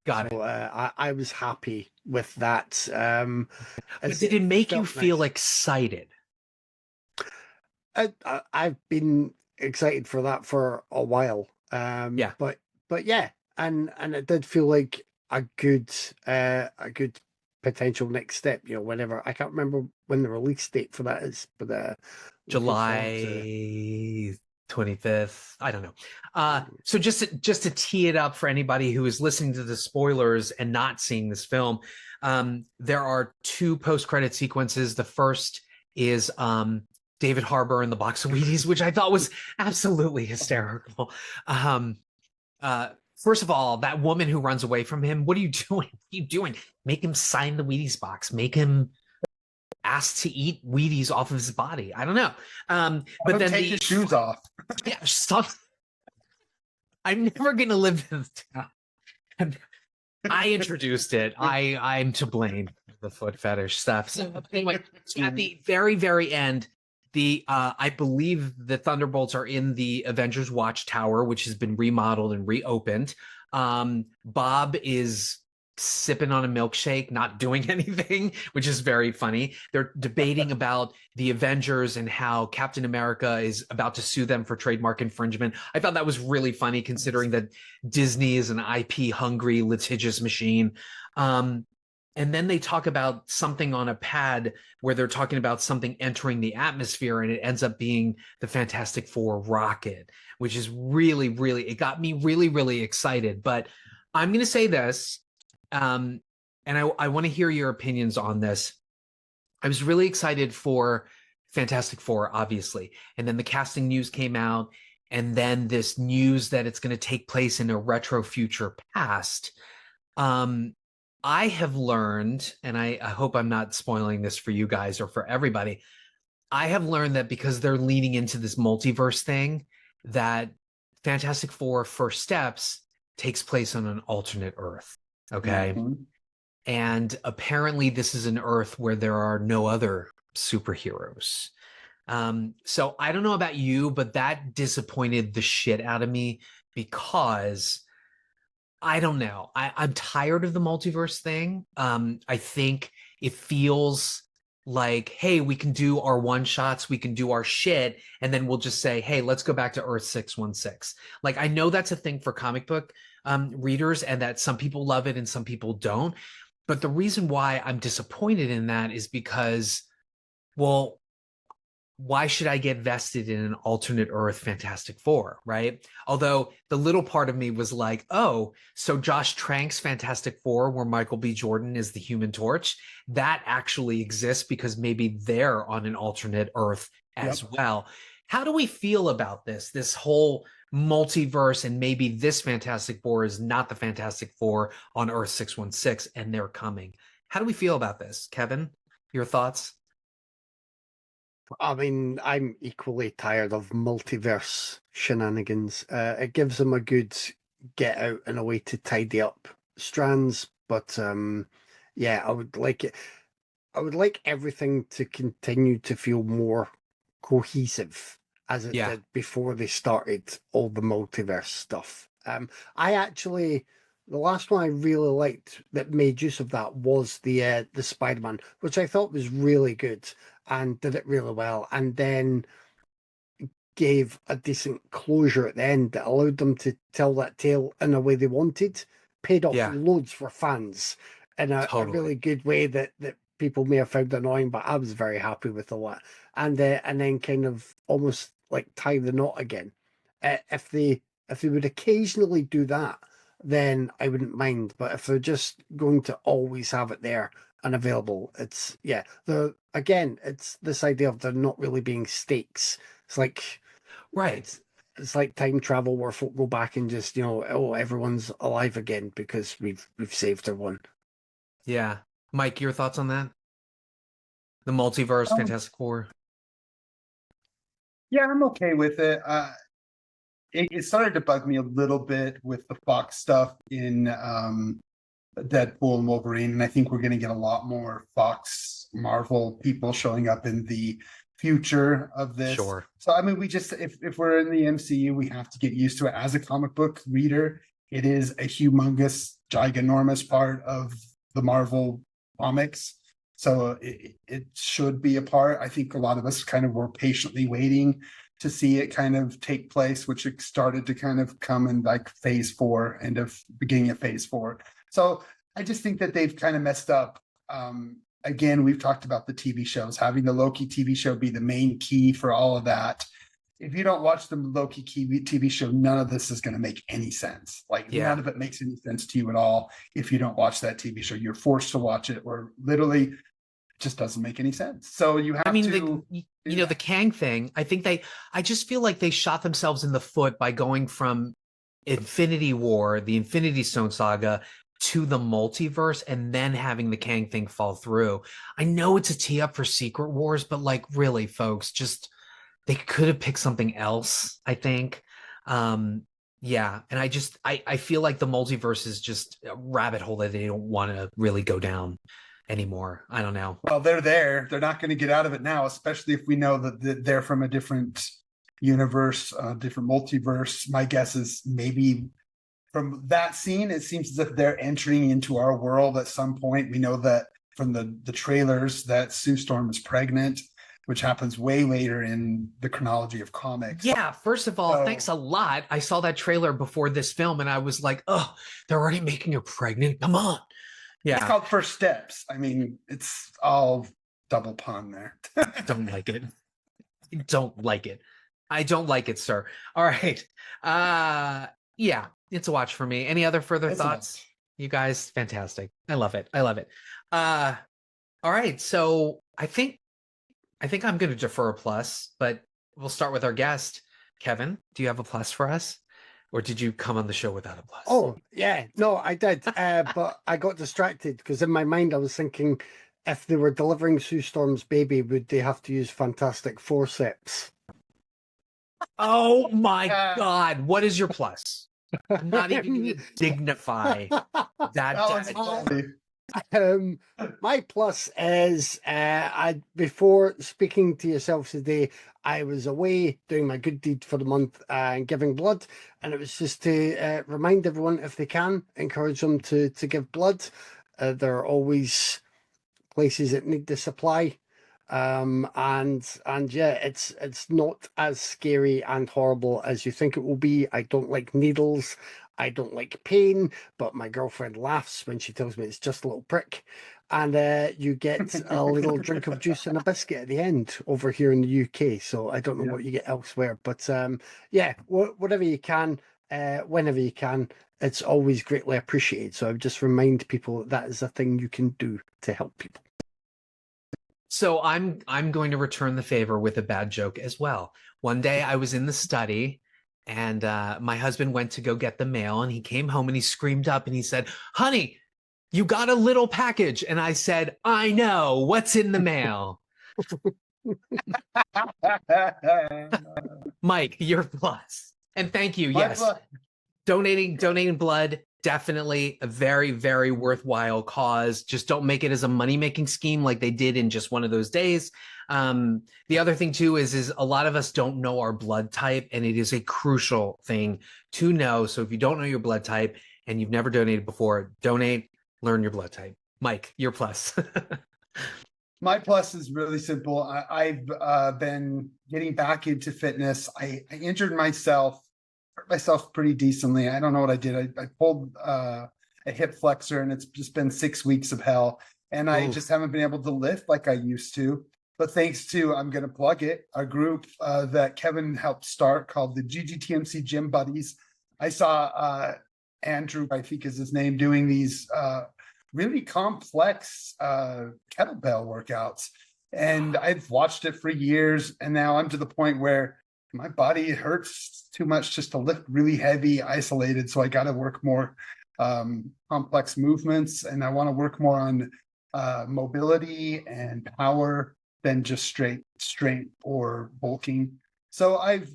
Got it. I was happy with that. But did it make you feel excited? I've been excited for that for a while. Yeah. But yeah, and it did feel like a good potential next step. You know, whenever, I can't remember when the release date for that is, but July 25th. I don't know. So just to tee it up for anybody who is listening to the spoilers and not seeing this film, there are 2 post-credit sequences. The first is David Harbour in the box of Wheaties, which I thought was absolutely hysterical. First of all, that woman who runs away from him, what are you doing? What are you doing? Make him sign the Wheaties box. Make him ask to eat Wheaties off of his body. I don't know. But then take his shoes off. Yeah, stop. I'm never going to live in this town. I introduced it. I'm to blame for the foot fetish stuff. So anyway, at the very, very end, I believe the Thunderbolts are in the Avengers Watchtower, which has been remodeled and reopened. Bob is sipping on a milkshake, not doing anything, which is very funny. They're debating about the Avengers and how Captain America is about to sue them for trademark infringement. I thought that was really funny, considering that Disney is an IP hungry, litigious machine. And then they talk about something on a pad where they're talking about something entering the atmosphere, and it ends up being the Fantastic Four rocket, which is really, really, it got me really, really excited. But I'm going to say this, and I want to hear your opinions on this. I was really excited for Fantastic Four, obviously. And then the casting news came out, and then this news that it's going to take place in a retro future past. I have learned, and I hope I'm not spoiling this for you guys or for everybody, I have learned that because they're leaning into this multiverse thing, that Fantastic Four First Steps takes place on an alternate Earth. Okay. Mm-hmm. And apparently this is an Earth where there are no other superheroes. So I don't know about you, but that disappointed the shit out of me, because I don't know. I'm tired of the multiverse thing. I think it feels like, hey, we can do our one shots, we can do our shit, and then we'll just say, hey, let's go back to Earth 616. Like, I know that's a thing for comic book readers, and that some people love it and some people don't. But the reason why I'm disappointed in that is because, well, why should I get vested in an alternate Earth Fantastic Four, right? Although the little part of me was like, oh, so Josh Trank's Fantastic Four, where Michael B. Jordan is the Human Torch, that actually exists because maybe they're on an alternate Earth as well. How do we feel about this whole multiverse, and maybe this Fantastic Four is not the Fantastic Four on Earth 616 and they're coming? How do we feel about this? Kevin, your thoughts? I mean, I'm equally tired of multiverse shenanigans. It gives them a good get out and a way to tidy up strands. But yeah, I would like it. I would like everything to continue to feel more cohesive as it did before they started all the multiverse stuff. The last one I really liked that made use of that was the Spider-Man, which I thought was really good. and did it really well, and then gave a decent closure at the end that allowed them to tell that tale in a way they wanted, paid off loads for fans in a really good way that people may have found annoying, but I was very happy with all that. And then kind of almost like tie the knot again. If they would occasionally do that, then I wouldn't mind. But if they're just going to always have it there and available, it's it's this idea of there not really being stakes. It's like it's like time travel where folk go back and just, everyone's alive again because we've saved everyone. Yeah. Mike, your thoughts on that? The multiverse, Fantastic Four. Yeah, I'm okay with it. It started to bug me a little bit with the Fox stuff in Deadpool and Wolverine, and I think we're going to get a lot more Fox Marvel people showing up in the future of this. Sure. So I mean, we just if we're in the MCU, we have to get used to it. As a comic book reader, it is a humongous, giganormous part of the Marvel comics. So it should be a part. I think a lot of us kind of were patiently waiting to see it kind of take place, which it started to kind of come in like phase 4, end of beginning of phase 4. So I just think that they've kind of messed up. Again, we've talked about the TV shows, having the Loki TV show be the main key for all of that. If you don't watch the Loki TV show, none of this is going to make any sense. None of it makes any sense to you at all. If you don't watch that TV show, you're forced to watch it, or literally it just doesn't make any sense. So you have the Kang thing. I just feel like they shot themselves in the foot by going from Infinity War, the Infinity Stone saga, to the multiverse, and then having the Kang thing fall through. I know it's a tee up for Secret Wars, but really, folks, just they could have picked something else, I think. And I feel like the multiverse is just a rabbit hole that they don't want to really go down anymore. I don't know. Well, they're there. They're not going to get out of it now, especially if we know that they're from a different universe, different multiverse. My guess is maybe from that scene, it seems as if they're entering into our world at some point. We know that from the trailers that Sue Storm is pregnant, which happens way later in the chronology of comics. Yeah, first of all, thanks a lot. I saw that trailer before this film, and I was like, oh, they're already making her pregnant? Come on. Yeah. It's called First Steps. I mean, it's all double pun there. Don't like it. Don't like it. I don't like it, sir. All right. Yeah, it's a watch for me. Any other further thoughts? You guys, fantastic. I love it. All right. So I think I'm going to defer a plus, but we'll start with our guest. Kevin, do you have a plus for us? Or did you come on the show without a plus? Oh, yeah. No, I did. But I got distracted because in my mind I was thinking, if they were delivering Sue Storm's baby, would they have to use fantastic forceps? Oh my God. What is your plus? I'm not even going to dignify that. My plus is before speaking to yourself today, I was away doing my good deed for the month and giving blood, and it was just to remind everyone, if they can, encourage them to give blood. There are always places that need the supply, and yeah, it's not as scary and horrible as you think it will be. I don't like needles. I don't like pain, but my girlfriend laughs when she tells me it's just a little prick. And you get a little drink of juice and a biscuit at the end over here in the UK. So I don't know what you get elsewhere. But yeah, whatever you can, whenever you can, it's always greatly appreciated. So I would just remind people that is a thing you can do to help people. So I'm going to return the favor with a bad joke as well. One day I was in the study, and my husband went to go get the mail, and he came home and he screamed up and he said, "Honey, you got a little package." And I said, "I know. What's in the mail?" Mike, your plus. And thank you. Yes. Donating blood, definitely a very, very worthwhile cause. Just don't make it as a money-making scheme like they did in Just One of Those Days. The other thing too is a lot of us don't know our blood type, and it is a crucial thing to know. So if you don't know your blood type and you've never donated before, donate, learn your blood type. Mike, your plus. My plus is really simple. I've been getting back into fitness. I injured myself, hurt myself pretty decently. I don't know what I did. I pulled a hip flexor, and it's just been 6 weeks of hell. And I just haven't been able to lift like I used to. But thanks to, I'm going to plug it, a group that Kevin helped start called the GGTMC Gym Buddies. I saw Andrew, I think is his name, doing these really complex kettlebell workouts. And I've watched it for years. And now I'm to the point where my body hurts too much just to lift really heavy, isolated. So I got to work more complex movements. And I want to work more on mobility and power than just straight strength or bulking. So I've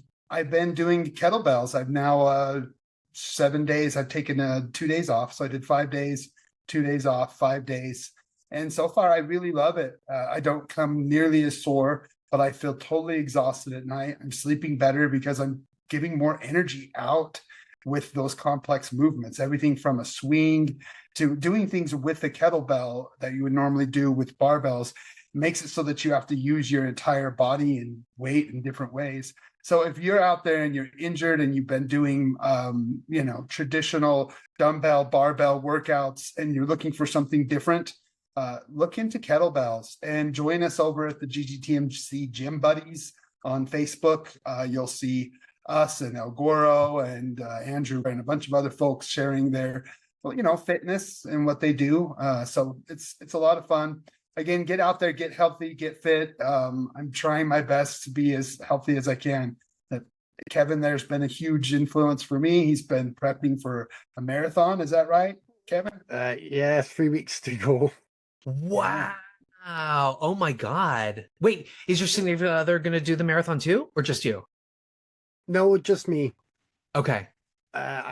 been doing kettlebells. I've now 7 days. I've taken 2 days off. So I did 5 days, 2 days off, 5 days. And so far, I really love it. I don't come nearly as sore, but I feel totally exhausted at night. I'm sleeping better because I'm giving more energy out with those complex movements, everything from a swing to doing things with the kettlebell that you would normally do with barbells. Makes it so that you have to use your entire body and weight in different ways. So if you're out there and you're injured and you've been doing, traditional dumbbell, barbell workouts, and you're looking for something different, look into kettlebells and join us over at the GGTMC Gym Buddies on Facebook. You'll see us and El Goro and Andrew and a bunch of other folks sharing their, fitness and what they do. So it's a lot of fun. Again, get out there, get healthy, get fit. I'm trying my best to be as healthy as I can. Kevin, there's been a huge influence for me. He's been prepping for a marathon. Is that right, Kevin? Yeah, 3 weeks to go. Wow. Oh my God. Wait, is your significant other going to do the marathon too, or just you? No, just me. Okay.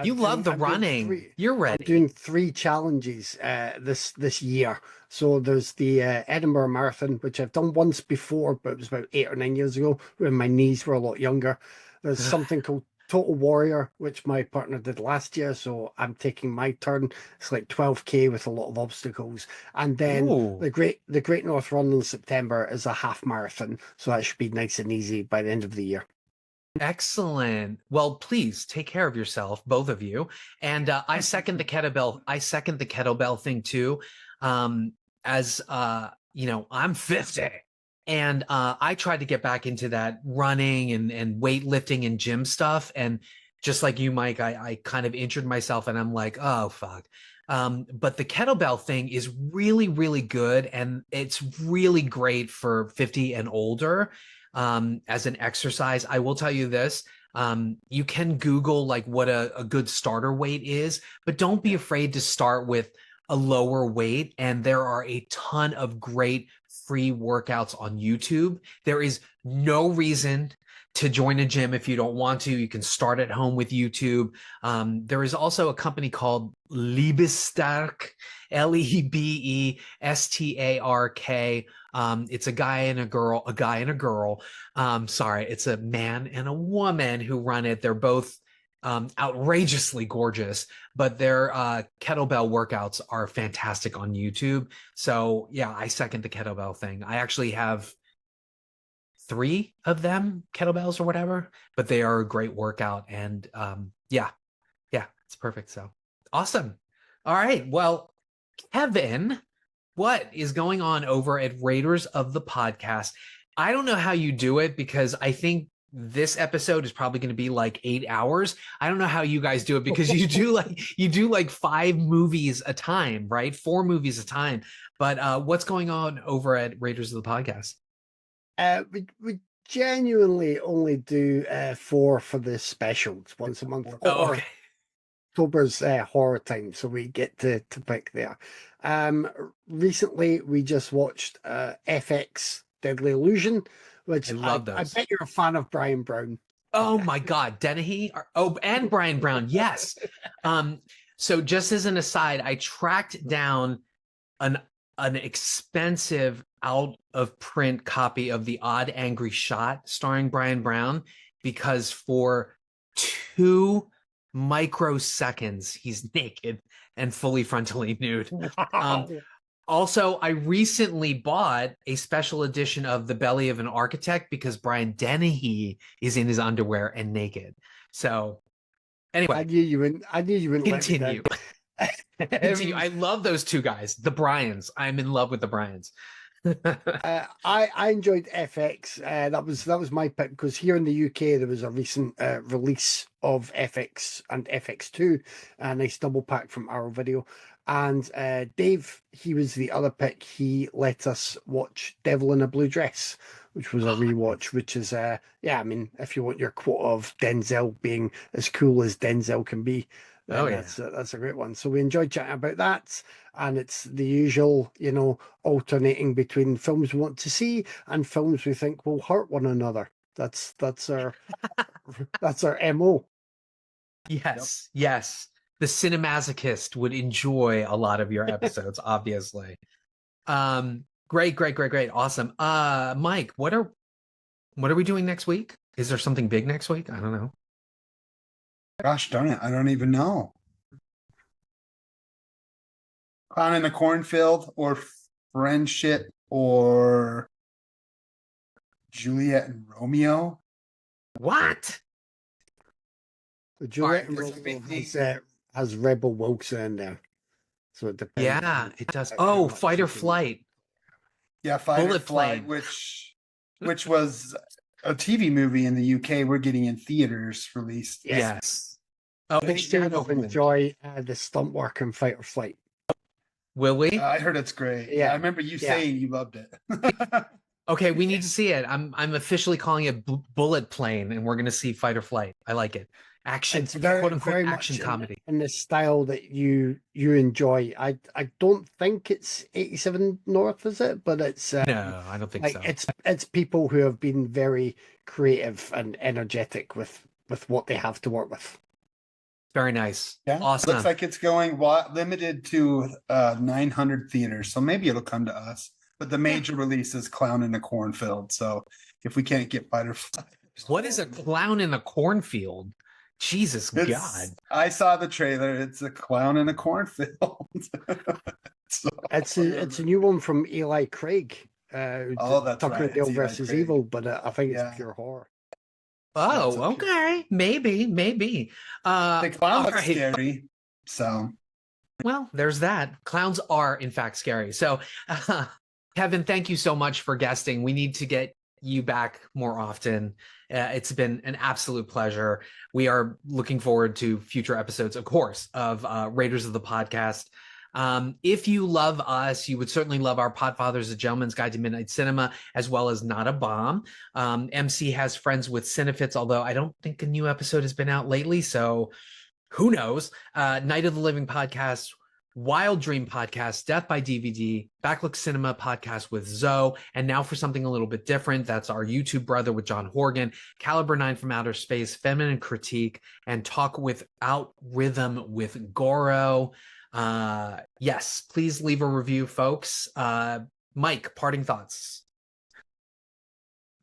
You love the running. You're ready. I'm doing 3 challenges this year. So there's the Edinburgh Marathon, which I've done once before, but it was about 8 or 9 years ago when my knees were a lot younger. There's something called Total Warrior, which my partner did last year, so I'm taking my turn. It's like 12K with a lot of obstacles. And then the Great North Run in September is a half marathon, so that should be nice and easy by the end of the year. Excellent. Well, please take care of yourself, both of you. And I second the kettlebell. I second the kettlebell thing too. I'm 50, and I tried to get back into that running and weightlifting and gym stuff. And just like you, Mike, I kind of injured myself, and I'm like, oh fuck. But the kettlebell thing is really, really good, and it's really great for 50 and older. As an exercise. I will tell you this, you can Google like what a good starter weight is, but don't be afraid to start with a lower weight. And there are a ton of great free workouts on YouTube. There is no reason to join a gym if you don't want to. You can start at home with YouTube. There is also a company called LAST, LEBESTARK. It's a guy and a girl. Sorry, it's a man and a woman who run it. They're both outrageously gorgeous, but their kettlebell workouts are fantastic on YouTube. So yeah, I second the kettlebell thing. I actually have 3 of them, kettlebells or whatever, but they are a great workout. And yeah, it's perfect. So awesome. All right. Well, Kevin, what is going on over at Raiders of the Podcast? I don't know how you do it, because I think this episode is probably going to be like 8 hours. I don't know how you guys do it, because you do like 5 movies a time, right? 4 movies a time. But what's going on over at Raiders of the Podcast? We genuinely only do 4 for the specials once a month. Oh, okay. October's horror time, so we get to pick there. Recently, we just watched FX Deadly Illusion, which I love those. I bet you're a fan of Brian Brown. Oh my God, Dennehy. And Brian Brown, yes. So just as an aside, I tracked down an expensive out of print copy of The Odd Angry Shot starring Brian Brown, because for 2 microseconds he's naked and fully frontally nude. Wow. Also, I recently bought a special edition of The Belly of an Architect because Brian Dennehy is in his underwear and naked. So, anyway, I knew you wouldn't. continue. Let me down. Continue. I love those two guys, the Bryans. I'm in love with the Bryans. I enjoed FX. That was my pick because here in the UK there was a recent release of FX and FX2, a nice double pack from Arrow Video. And Dave, he was the other pick. He let us watch Devil in a Blue Dress, which was a rewatch. Which is I mean, if you want your quote of Denzel being as cool as Denzel can be, then that's a great one. So we enjoyed chatting about that, and it's the usual, alternating between films we want to see and films we think will hurt one another. That's our that's our MO. Yes, yes. The cinemasochist would enjoy a lot of your episodes, obviously. Great. Awesome. Mike, what are we doing next week? Is there something big next week? I don't know. Gosh darn it, I don't even know. Clown in a Cornfield or Friendship or Juliet and Romeo. What? Juliet and Romeo has Rebel Wilson in there. So it depends. Yeah, it does. Oh, Fight or Flight. Yeah, Fight or Flight, which was a TV movie in the UK. We're getting in theaters released. Yes. Oh, we still enjoy the stunt work in Fight or Flight. Will we? I heard it's great. Yeah, I remember you saying you loved it. Okay, we need to see it. I'm officially calling it Bullet Plane, and we're going to see Fight or Flight. I like it. Action, it's very, quote unquote, very action much comedy in the style that you enjoy. I don't think it's 87 North, is it? But it's no, I don't think so. It's people who have been very creative and energetic with what they have to work with. Very nice. Yeah, awesome. Looks like it's going limited to 900 theaters, so maybe it'll come to us. But the major release is Clown in a Cornfield. So if we can't get Fight or Flight, what is a clown in a cornfield? Jesus God! I saw the trailer. It's a clown in a cornfield. It's a new one from Eli Craig. That's Tucker right. Dale versus Evil, but I think it's pure horror. Oh, okay. Maybe. The clown looks scary. So, well, there's that. Clowns are, in fact, scary. So, Kevin, thank you so much for guesting. We need to get you back more often. It's been an absolute pleasure. We are looking forward to future episodes, of course, of Raiders of the Podcast. If you love us, you would certainly love our Podfathers, A Gentleman's Guide to Midnight Cinema, as well as Not a Bomb. MC has Friends with Cinephites, although I don't think a new episode has been out lately, so who knows? Night of the Living Podcast, Wild Dream Podcast, Death by DVD, Backlook Cinema Podcast with Zoe, and now for something a little bit different, that's our YouTube brother with John Horgan, Caliber 9 from Outer Space, Feminine Critique, and Talk Without Rhythm with Goro. Yes, please leave a review, folks. Mike, parting thoughts.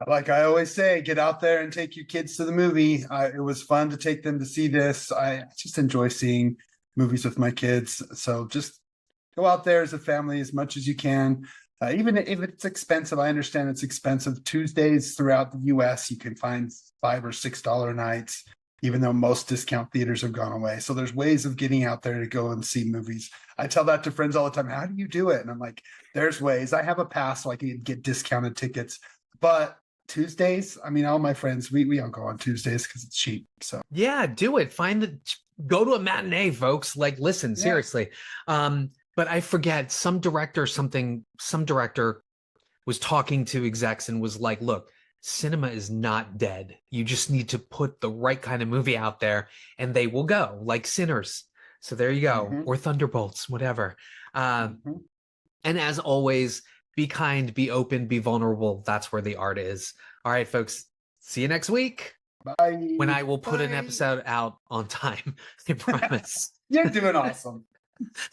Like I always say, get out there and take your kids to the movie. It was fun to take them to see this. I just enjoy seeing movies with my kids. So just go out there as a family as much as you can. Even if it's expensive, I understand it's expensive. Tuesdays throughout the US, you can find $5 or $6 nights, even though most discount theaters have gone away. So there's ways of getting out there to go and see movies. I tell that to friends all the time. How do you do it? And I'm like, there's ways. I have a pass so I can get discounted tickets. But Tuesdays, I mean, all my friends, we all go on Tuesdays because it's cheap. So yeah, do it. Go to a matinee, folks. Like, listen, seriously. But I forget, some director was talking to execs and was like, look, cinema is not dead. You just need to put the right kind of movie out there and they will go, like Sinners. So there you go. Mm-hmm. Or Thunderbolts, whatever. And as always, be kind, be open, be vulnerable. That's where the art is. All right, folks. See you next week. Bye. When I will put an episode out on time. I promise. You're doing awesome.